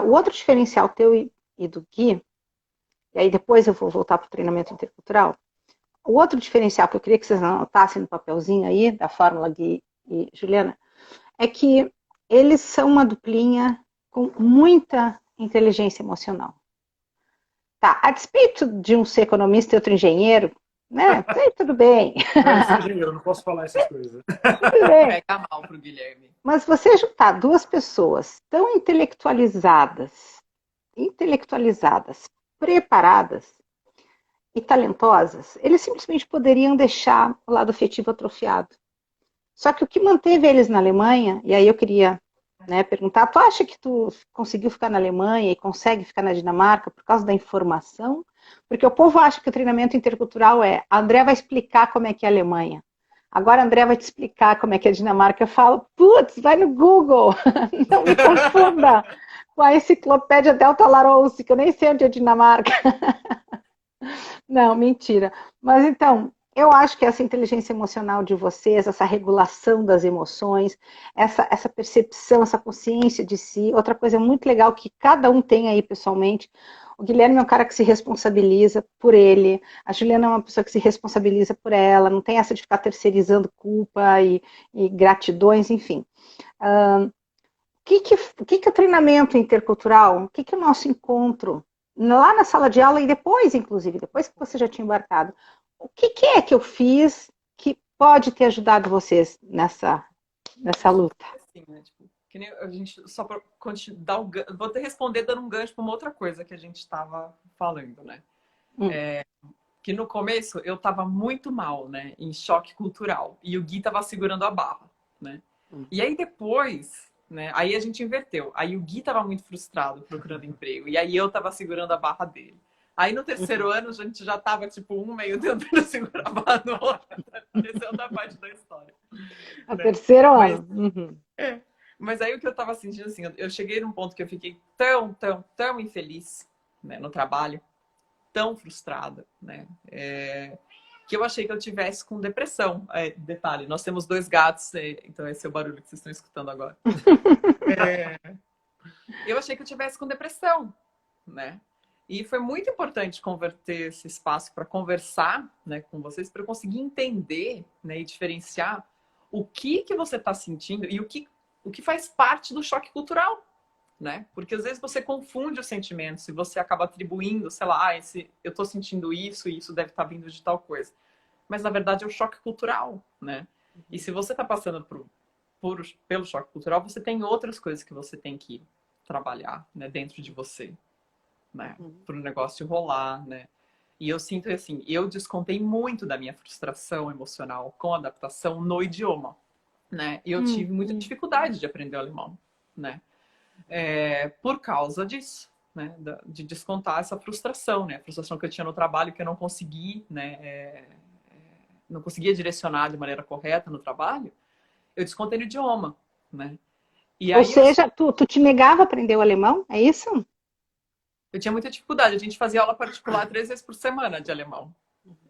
o outro diferencial teu e do Gui, e aí depois eu vou voltar para o treinamento intercultural, o outro diferencial que eu queria que vocês anotassem no papelzinho aí, da fórmula Gui e Juliana, é que eles são uma duplinha com muita inteligência emocional. Tá, a despeito de um ser economista e outro engenheiro, né? Tudo bem. Eu sou engenheiro, não posso falar essas coisas. Tudo bem. Pega mal pro Guilherme. Mas você juntar duas pessoas tão intelectualizadas, preparadas e talentosas, eles simplesmente poderiam deixar o lado afetivo atrofiado. Só que o que manteve eles na Alemanha, e aí eu queria, né, perguntar, tu acha que tu conseguiu ficar na Alemanha e consegue ficar na Dinamarca por causa da informação? Porque o povo acha que o treinamento intercultural a André vai explicar como é que é a Alemanha. Agora a André vai te explicar como é que é a Dinamarca. Eu falo, putz, vai no Google, não me confunda com a enciclopédia Delta Larousse, que eu nem sei onde é a Dinamarca. Não, mentira. Mas então, eu acho que essa inteligência emocional de vocês, essa regulação das emoções, essa percepção, essa consciência de si, outra coisa muito legal que cada um tem aí pessoalmente. O Guilherme é um cara que se responsabiliza por ele, a Juliana é uma pessoa que se responsabiliza por ela, não tem essa de ficar terceirizando culpa e gratidões, enfim. O que o treinamento intercultural, o que o nosso encontro lá na sala de aula e depois, inclusive, depois que você já tinha embarcado, o que é que eu fiz que pode ter ajudado vocês nessa luta? Assim, né? Tipo, que nem a gente, só para dar vou te responder dando um gancho para uma outra coisa que a gente estava falando, né? Que no começo eu estava muito mal, né? Em choque cultural. E o Gui estava segurando a barra, né? E aí depois, né? Aí a gente inverteu. Aí o Gui estava muito frustrado procurando emprego. E aí eu estava segurando a barra dele. Aí no terceiro ano a gente já estava tipo um meio tentando segurar a barra do outro. Essa é outra parte da história. O terceiro ano. Mas aí o que eu estava sentindo assim, eu cheguei num ponto que eu fiquei tão infeliz, né, no trabalho, tão frustrada, né? Que eu achei que eu tivesse com depressão. Detalhe, nós temos 2 gatos, então esse é o barulho que vocês estão escutando agora. Eu achei que eu tivesse com depressão, né? E foi muito importante converter esse espaço para conversar, né, com vocês, para eu conseguir entender, né, e diferenciar o que você está sentindo e o que faz parte do choque cultural, né? Porque às vezes você confunde os sentimentos e você acaba atribuindo, sei lá, eu estou sentindo isso e isso deve estar vindo de tal coisa. Mas na verdade é o choque cultural, né? E se você está passando pelo choque cultural, você tem outras coisas que você tem que trabalhar, né, dentro de você, né? Para o negócio rolar, né? E eu sinto assim, eu descontei muito da minha frustração emocional com a adaptação no idioma, né? E eu tive muita dificuldade de aprender o alemão, né? Por causa disso, né? De descontar essa frustração, né? A frustração que eu tinha no trabalho, que eu não consegui, né? Não conseguia direcionar de maneira correta no trabalho, eu descontei no idioma, né? E Ou aí seja, tu te negava a aprender o alemão, é isso? eu tinha muita dificuldade. A gente fazia aula particular 3 vezes por semana de alemão.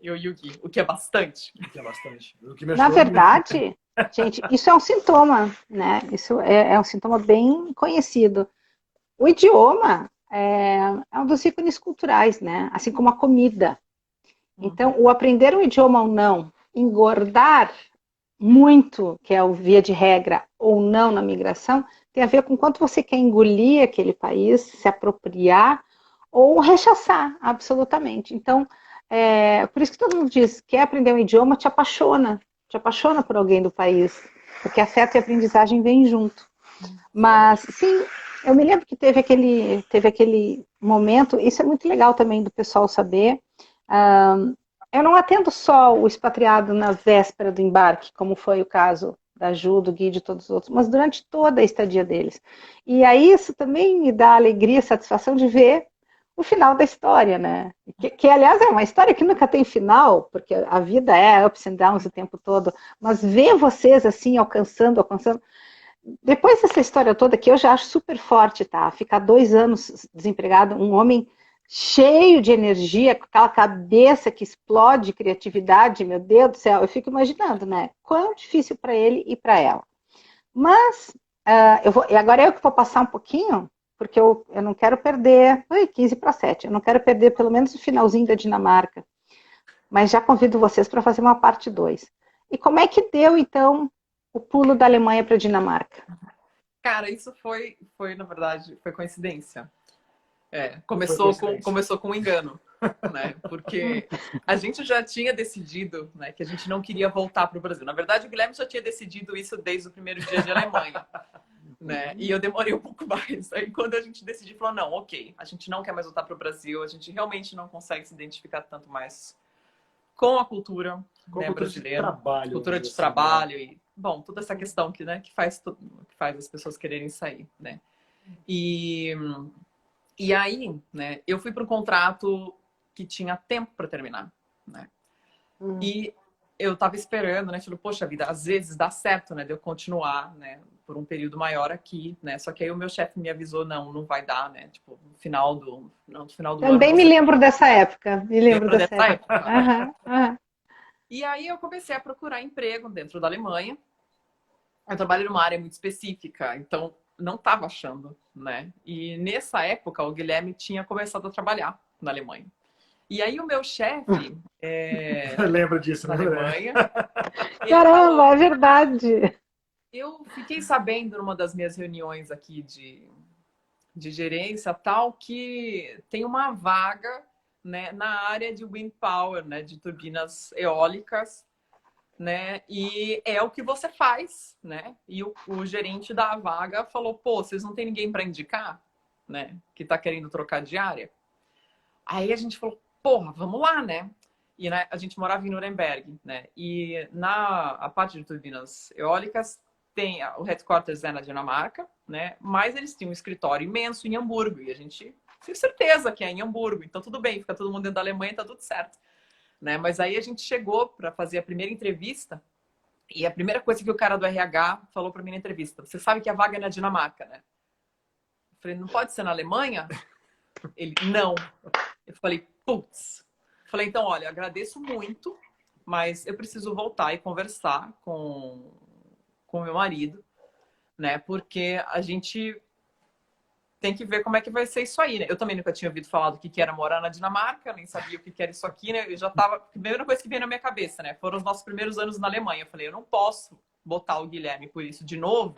Eu e o Gui, o que é bastante. Que é bastante. Na verdade, gente, isso é um sintoma, né? Isso é um sintoma bem conhecido. O idioma é um dos ícones culturais, né? Assim como a comida. Então, o aprender um idioma ou não, engordar muito, que é o via de regra, ou não na migração, tem a ver com quanto você quer engolir aquele país, se apropriar ou rechaçar, absolutamente. Então, por isso que todo mundo diz, quer aprender um idioma, te apaixona por alguém do país, porque afeto e aprendizagem vêm junto. Mas, sim, eu me lembro que teve aquele momento, isso é muito legal também do pessoal saber. Eu não atendo só o expatriado na véspera do embarque, como foi o caso da Ju, do Gui e de todos os outros, mas durante toda a estadia deles. E aí isso também me dá alegria, satisfação de ver o final da história, né? Que aliás, é uma história que nunca tem final, porque a vida é ups and downs o tempo todo, mas ver vocês assim, alcançando. Depois dessa história toda, que eu já acho super forte, tá? Ficar 2 anos desempregado, um homem cheio de energia, com aquela cabeça que explode de criatividade, meu Deus do céu, eu fico imaginando, né? Quão difícil para ele e para ela. Mas, e agora eu que vou passar um pouquinho, porque eu não quero perder, 15 para 7, eu não quero perder pelo menos o finalzinho da Dinamarca, mas já convido vocês para fazer uma parte 2. E como é que deu, então, o pulo da Alemanha para a Dinamarca? Cara, isso foi, na verdade, foi coincidência. Começou com um engano. né? Porque a gente já tinha decidido, né, que a gente não queria voltar para o Brasil. Na verdade, o Guilherme já tinha decidido isso desde o primeiro dia de Alemanha, né? E eu demorei um pouco mais. Aí quando a gente decidiu, falou, não, ok, a gente não quer mais voltar para o Brasil, a gente realmente não consegue se identificar tanto mais com a cultura, Com a né, cultura brasileira, de trabalho, cultura de assim, trabalho e, bom, toda essa questão que faz as pessoas quererem sair, né? E, e aí, né, eu fui para um contrato que tinha tempo para terminar, né? E eu tava esperando, né? Tipo, poxa vida, às vezes dá certo, né? De eu continuar, né? Por um período maior aqui, né? Só que aí o meu chefe me avisou, não vai dar, né? Tipo, no final do ano Também me você lembro dessa época. Me lembro lembra dessa dessa época. época, né? Aham, aham. E aí eu comecei a procurar emprego dentro da Alemanha. Eu trabalho numa área muito específica, então não estava achando, né? E nessa época o Guilherme tinha começado a trabalhar na Alemanha. E aí o meu chefe Lembra disso, na né? Alemanha, ele falou, Caramba, é verdade. eu fiquei sabendo numa das minhas reuniões aqui de gerência tal que tem uma vaga, né, na área de wind power, né, de turbinas eólicas, né? E é o que você faz, né? E o gerente da vaga falou: pô, vocês não tem ninguém para indicar, né? Que tá querendo trocar de área. Aí a gente falou: porra, vamos lá, né? E né, a gente morava em Nuremberg, né? E a parte de turbinas eólicas tem o headquarters é na Dinamarca, né? Mas eles tinham um escritório imenso em Hamburgo e a gente tem certeza que é em Hamburgo. Então tudo bem, fica todo mundo dentro da Alemanha, tá tudo certo, né? Mas aí a gente chegou para fazer a primeira entrevista e a primeira coisa que o cara do RH falou para mim na entrevista: você sabe que a vaga é na Dinamarca, né? Eu falei: não pode ser na Alemanha? Ele: não. Eu falei: putz. Falei: então, olha, agradeço muito, mas eu preciso voltar e conversar com o meu marido, né? Porque a gente tem que ver como é que vai ser isso aí, né? Eu também nunca tinha ouvido falar do que era morar na Dinamarca, nem sabia o que era isso aqui, né? Eu já tava... A primeira coisa que veio na minha cabeça, né? Foram os nossos primeiros anos na Alemanha. Eu falei: eu não posso botar o Guilherme por isso de novo,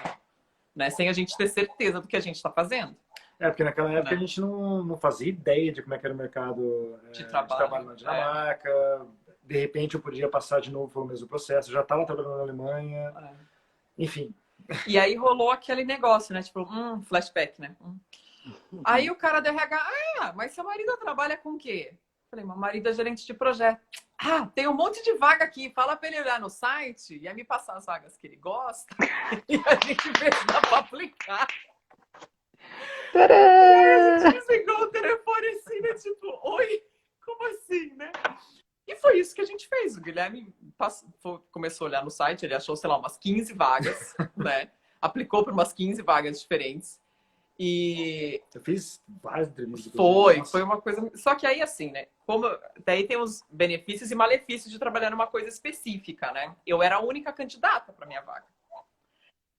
né? Sem a gente ter certeza do que a gente está fazendo. Porque naquela época Né? a gente não fazia ideia de como é que era o mercado De de trabalho na Dinamarca. De repente eu podia passar de novo pelo mesmo processo. Eu já estava trabalhando na Alemanha. Enfim. E aí rolou aquele negócio, né? Tipo, flashback, né? Aí o cara do RH: mas seu marido trabalha com o quê? Eu falei: meu marido é gerente de projeto. Tem um monte de vaga aqui, fala pra ele olhar no site e aí me passar as vagas que ele gosta e a gente vê se dá pra aplicar. Tcharam! E aí a gente desligou o telefone assim, né? Tipo, oi? Como assim, né? E foi isso que a gente fez. O Guilherme começou a olhar no site, ele achou, sei lá, umas 15 vagas, né? Aplicou para umas 15 vagas diferentes. E eu fiz várias entrevistas. Foi uma coisa... Só que aí, assim, né? Daí tem os benefícios e malefícios de trabalhar numa coisa específica, né? Eu era a única candidata para minha vaga.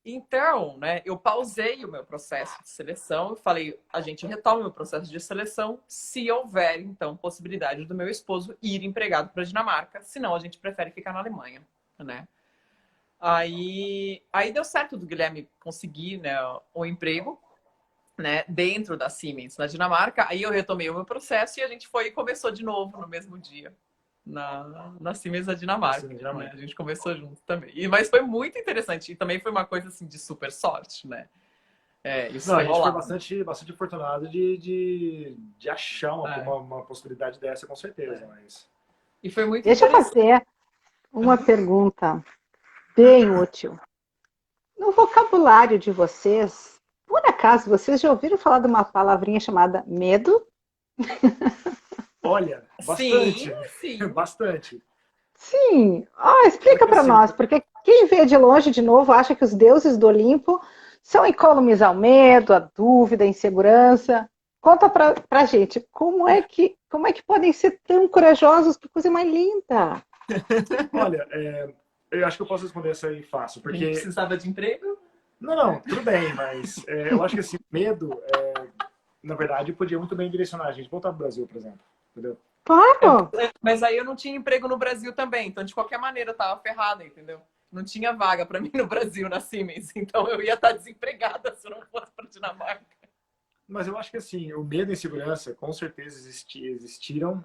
Então, né, eu pausei o meu processo de seleção e falei: a gente retoma o processo de seleção se houver, então, possibilidade do meu esposo ir empregado para a Dinamarca, senão a gente prefere ficar na Alemanha, né? Aí deu certo do Guilherme conseguir, né, o emprego, né, dentro da Siemens, na Dinamarca. Aí eu retomei o meu processo e a gente começou de novo no mesmo dia. Na Siemens da Dinamarca. Né? A gente começou junto também. Mas foi muito interessante. E também foi uma coisa assim de super sorte, né? Isso a gente foi bastante afortunado de achar uma possibilidade dessa, com certeza. Mas... E foi muito Deixa eu fazer uma pergunta bem útil. No vocabulário de vocês, por acaso, vocês já ouviram falar de uma palavrinha chamada medo? Olha, bastante. Sim. Bastante. Sim. Explica para nós, porque quem vê de longe, de novo, acha que os deuses do Olimpo são incólumes ao medo, à dúvida, à insegurança. Conta pra gente, como é que podem ser tão corajosos? Que coisa mais linda! Olha, eu acho que eu posso responder essa aí fácil, porque... A gente precisava de emprego? Não, tudo bem, mas eu acho que esse medo, na verdade, podia muito bem direcionar a gente voltar para o Brasil, por exemplo. Entendeu? Claro! Mas aí eu não tinha emprego no Brasil também, então de qualquer maneira eu tava ferrada, entendeu? Não tinha vaga para mim no Brasil, na Siemens, então eu ia estar desempregada se eu não fosse para Dinamarca. Mas eu acho que assim, o medo e a insegurança com certeza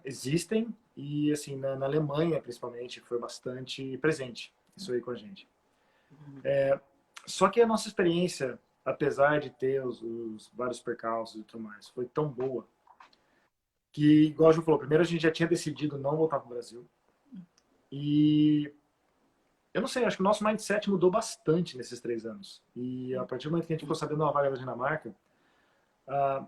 existem e assim, na Alemanha principalmente foi bastante presente isso aí com a gente. Só que a nossa experiência, apesar de ter os vários percalços e tudo mais, foi tão boa que, igual a Ju falou, primeiro a gente já tinha decidido não voltar para o Brasil. E eu não sei, acho que o nosso mindset mudou bastante nesses 3 anos. E a partir do momento que a gente ficou sabendo uma vaga da Dinamarca,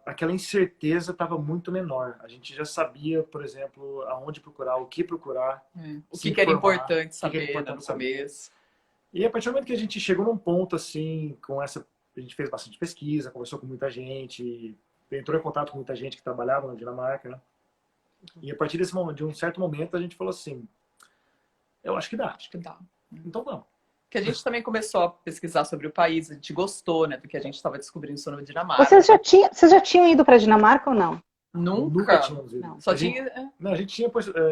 aquela incerteza estava muito menor. A gente já sabia, por exemplo, aonde procurar, o que procurar, O se que era informar, importante o que era saber, né, importante no saber. começo. E a partir do momento que a gente chegou num ponto assim, a gente fez bastante pesquisa, conversou com muita gente, entrou em contato com muita gente que trabalhava na Dinamarca, né? E a partir desse momento, de um certo momento, a gente falou assim, eu acho que dá. Acho que dá. Então vamos. Que a gente também começou a pesquisar sobre o país, a gente gostou, né, do que a gente estava descobrindo sobre a Dinamarca. Vocês já tinham ido para Dinamarca ou não? Nunca Nunca. tínhamos ido. Não. Só A gente, tinha. não, a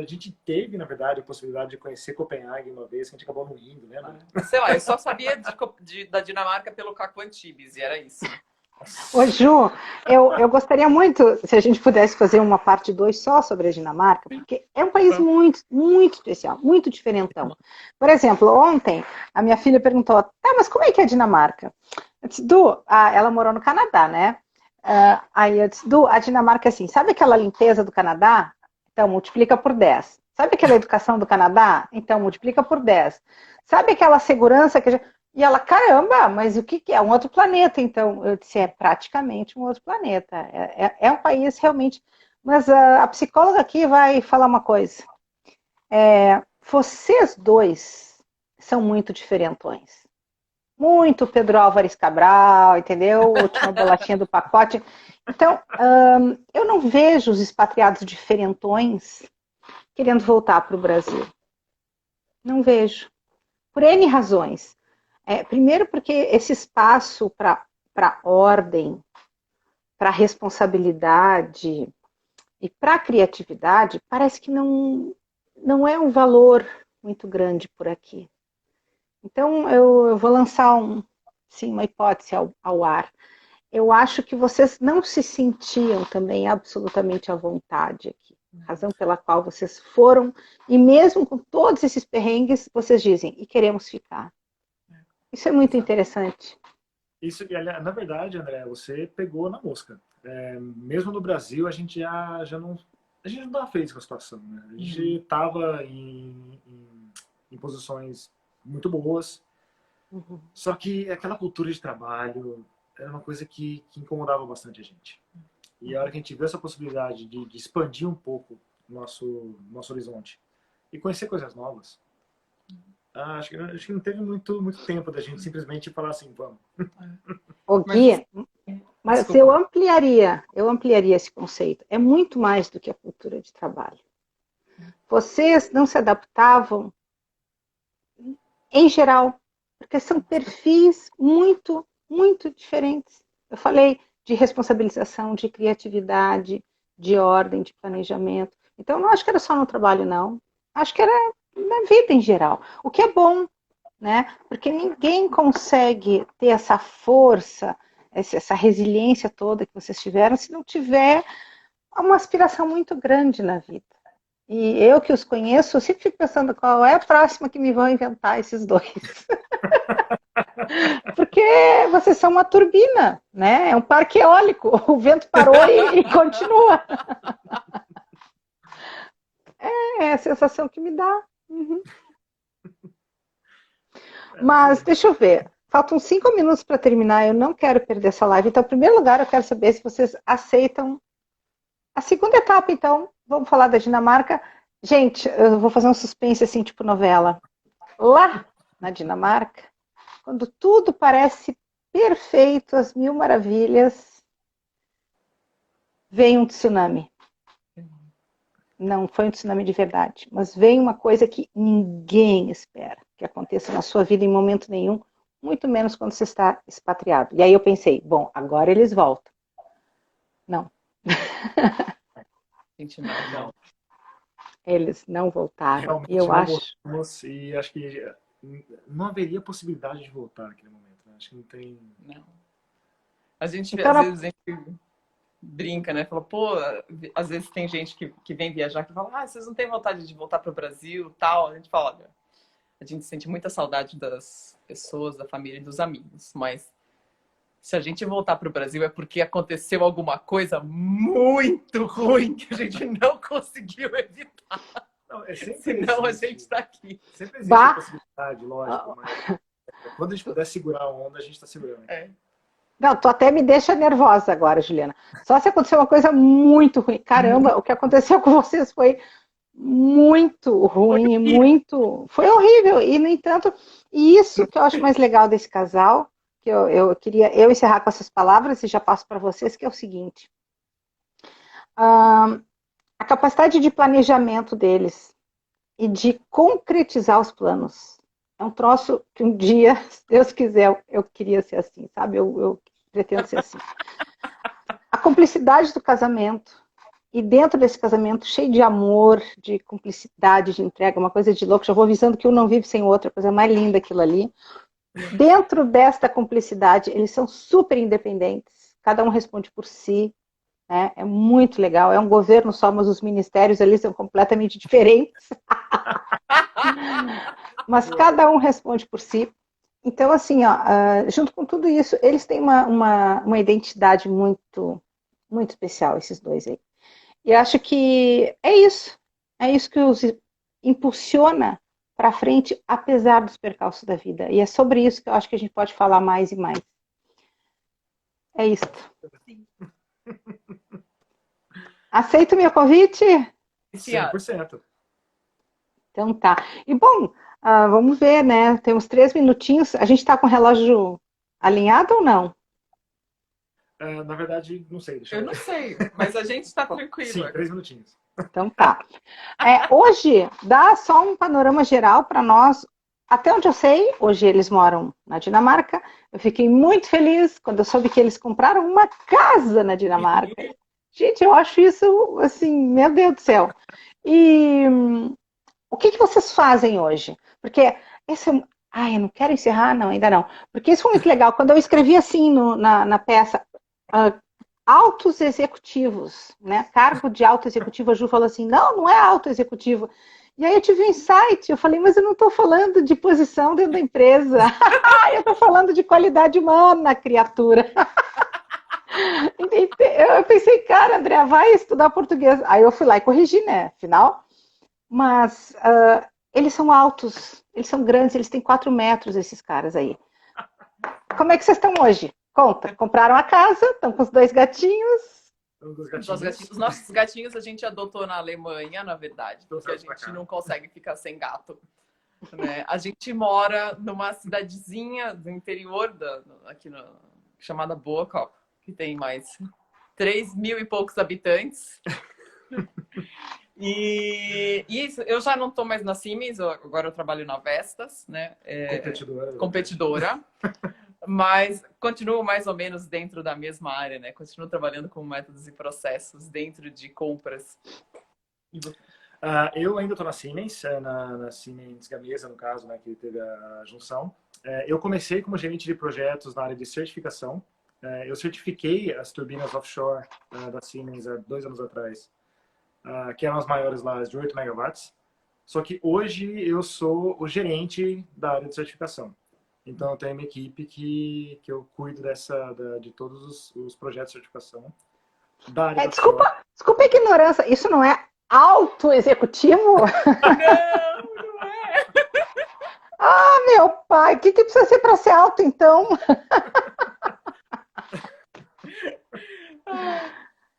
gente teve, na verdade, a possibilidade de conhecer Copenhague uma vez, que a gente acabou não indo, né? Sei lá, eu só sabia da Dinamarca pelo Caco Antibes, e era isso. Ô, Ju, eu gostaria muito se a gente pudesse fazer uma parte 2 só sobre a Dinamarca, porque é um país muito, muito especial, muito diferentão. Por exemplo, ontem a minha filha perguntou, tá, mas como é que é a Dinamarca? Eu disse, Du, ela morou no Canadá, né? Aí eu disse, Du, a Dinamarca é assim, sabe aquela limpeza do Canadá? Então multiplica por 10. Sabe aquela educação do Canadá? Então multiplica por 10. Sabe aquela segurança que a gente... E ela, caramba, mas o que é? Um outro planeta, então. Eu disse, é praticamente um outro planeta. É um país realmente. Mas a psicóloga aqui vai falar uma coisa. Vocês dois são muito diferentões. Muito Pedro Álvares Cabral, entendeu? Última bolachinha do pacote. Então, eu não vejo os expatriados diferentões querendo voltar para o Brasil. Não vejo. Por N razões. Primeiro porque esse espaço para ordem, para responsabilidade e para criatividade parece que não é um valor muito grande por aqui. Então eu vou lançar uma hipótese ao ar. Eu acho que vocês não se sentiam também absolutamente à vontade aqui. Razão pela qual vocês foram, e mesmo com todos esses perrengues, vocês dizem, e queremos ficar. Isso é muito interessante. Isso, na verdade, André, você pegou na mosca. Mesmo no Brasil, a gente já não... A gente não estava feliz com a situação, né? A gente estava em posições muito boas, só que aquela cultura de trabalho era uma coisa que incomodava bastante a gente. E a hora que a gente viu essa possibilidade de expandir um pouco nosso horizonte e conhecer coisas novas, acho que não teve muito tempo da gente simplesmente falar assim, vamos. Ô, Gui, mas eu ampliaria esse conceito. É muito mais do que a cultura de trabalho. Vocês não se adaptavam em geral, porque são perfis muito, muito diferentes. Eu falei de responsabilização, de criatividade, de ordem, de planejamento. Então, não acho que era só no trabalho, não. Acho que era na vida em geral. O que é bom, né? Porque ninguém consegue ter essa força, essa resiliência toda que vocês tiveram, se não tiver uma aspiração muito grande na vida. E eu que os conheço, eu sempre fico pensando qual é a próxima que me vão inventar esses dois. Porque vocês são uma turbina, né? É um parque eólico. O vento parou e continua. É a sensação que me dá. Uhum. Mas deixa eu ver. Faltam 5 minutos para terminar. Eu não quero perder essa live. Então, em primeiro lugar, eu quero saber se vocês aceitam a segunda etapa. Então, vamos falar da Dinamarca. Gente, eu vou fazer um suspense assim, tipo novela. Lá na Dinamarca, quando tudo parece perfeito, as mil maravilhas, vem um tsunami. Não foi um tsunami de verdade, mas vem uma coisa que ninguém espera que aconteça na sua vida em momento nenhum, muito menos quando você está expatriado. E aí eu pensei, bom, agora eles voltam. Não. Gente, não. Eles não voltaram. Realmente E eu não acho. voltamos e acho que não haveria possibilidade de voltar naquele momento. Né? Acho que não tem. Não. A gente, Então, às vezes, brinca, né? Fala, pô, às vezes tem gente que vem viajar que fala, ah, vocês não têm vontade de voltar para o Brasil, tal. A gente fala, olha, a gente sente muita saudade das pessoas, da família e dos amigos, mas se a gente voltar para o Brasil é porque aconteceu alguma coisa muito ruim que a gente não conseguiu evitar. Não, Senão a gente está aqui. Sempre existe a possibilidade, lógico, mas quando a gente puder segurar a onda, a gente está segurando. Não, tu até me deixa nervosa agora, Juliana. Só se acontecer uma coisa muito ruim. Caramba, o que aconteceu com vocês foi muito ruim, foi horrível. E, no entanto, isso que eu acho mais legal desse casal, que eu queria encerrar com essas palavras e já passo para vocês, que é o seguinte. A capacidade de planejamento deles e de concretizar os planos. É um troço que um dia, se Deus quiser, eu queria ser assim, sabe? Eu pretendo ser assim. A cumplicidade do casamento, e dentro desse casamento cheio de amor, de cumplicidade, de entrega, uma coisa de louco. Já vou avisando que um não vive sem o outro, a coisa mais linda aquilo ali. Dentro desta cumplicidade, eles são super independentes, cada um responde por si, né? É muito legal, é um governo só, mas os ministérios ali são completamente diferentes. Mas cada um responde por si. Então, assim, ó, junto com tudo isso, eles têm uma identidade muito, muito especial, esses dois aí. E acho que é isso que os impulsiona para frente, apesar dos percalços da vida. E é sobre isso que eu acho que a gente pode falar mais e mais. É isso. Aceita o meu convite? 100%. Então tá. E bom, vamos ver, né? Temos 3 minutinhos. A gente está com o relógio alinhado ou não? Na verdade, não sei. Eu não sei, mas a gente está tranquilo. Sim, 3 minutinhos. Então tá. Hoje, dá só um panorama geral para nós. Até onde eu sei, hoje eles moram na Dinamarca. Eu fiquei muito feliz quando eu soube que eles compraram uma casa na Dinamarca. Gente, eu acho isso, assim, meu Deus do céu. E o que vocês fazem hoje? Porque esse é... Ai, eu não quero encerrar, não, ainda não. Porque isso foi muito legal. Quando eu escrevi assim na peça, altos executivos, né? Cargo de alto executivo, a Ju falou assim, não é alto executivo. E aí eu tive um insight, eu falei, mas eu não estou falando de posição dentro da empresa. Eu estou falando de qualidade humana, criatura. Eu pensei, cara, André, vai estudar português. Aí eu fui lá e corrigi, né? Afinal. Mas eles são altos, eles são grandes, eles têm 4 metros, esses caras aí. Como é que vocês estão hoje? Conta, compraram a casa, estão com os 2 gatinhos. Os nossos gatinhos a gente adotou na Alemanha, na verdade, porque a gente não consegue ficar sem gato. Né? A gente mora numa cidadezinha do interior, chamada Boacop, que tem mais 3 mil e poucos habitantes. E isso, eu já não estou mais na Siemens, agora eu trabalho na Vestas, né? Competidora. Mas continuo mais ou menos dentro da mesma área, né? Continuo trabalhando com métodos e processos dentro de compras. Eu ainda estou na Siemens, na Siemens Gamesa, no caso, né, que teve a junção. Eu comecei como gerente de projetos na área de certificação. Eu certifiquei as turbinas offshore da Siemens há 2 anos atrás, que eram as maiores lá, as de 8 megawatts. Só que hoje eu sou o gerente da área de certificação. Então, eu tenho uma equipe que eu cuido de todos os projetos de certificação da área desculpa a ignorância. Isso não é auto-executivo? Não é. Meu pai, o que precisa ser para ser alto, então?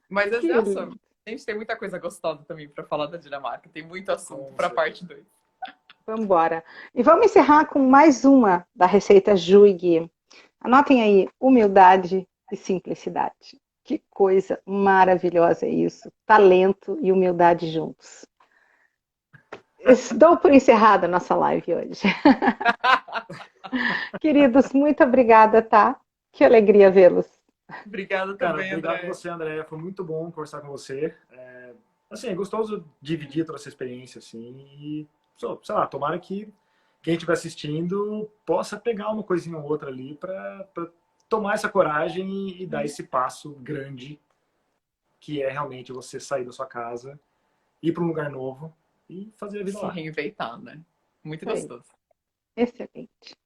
Mas é só. A gente tem muita coisa gostosa também para falar da Dinamarca. Tem muito assunto para a parte 2. Vamos embora. E vamos encerrar com mais uma da receita Ju e Gui. Anotem aí, humildade e simplicidade. Que coisa maravilhosa é isso. Talento e humildade juntos. Dou por encerrada a nossa live hoje. Queridos, muito obrigada, tá? Que alegria vê-los. Obrigado também, obrigado André. a você, André. Foi muito bom conversar com você. Assim, é gostoso dividir toda essa experiência, assim, e, sei lá, tomara que quem estiver assistindo possa pegar uma coisinha ou outra ali para tomar essa coragem e dar esse passo grande que é realmente você sair da sua casa, ir para um lugar novo e fazer a vida Se lá. reinventar, né? Muito Isso aí. gostoso. Excelente.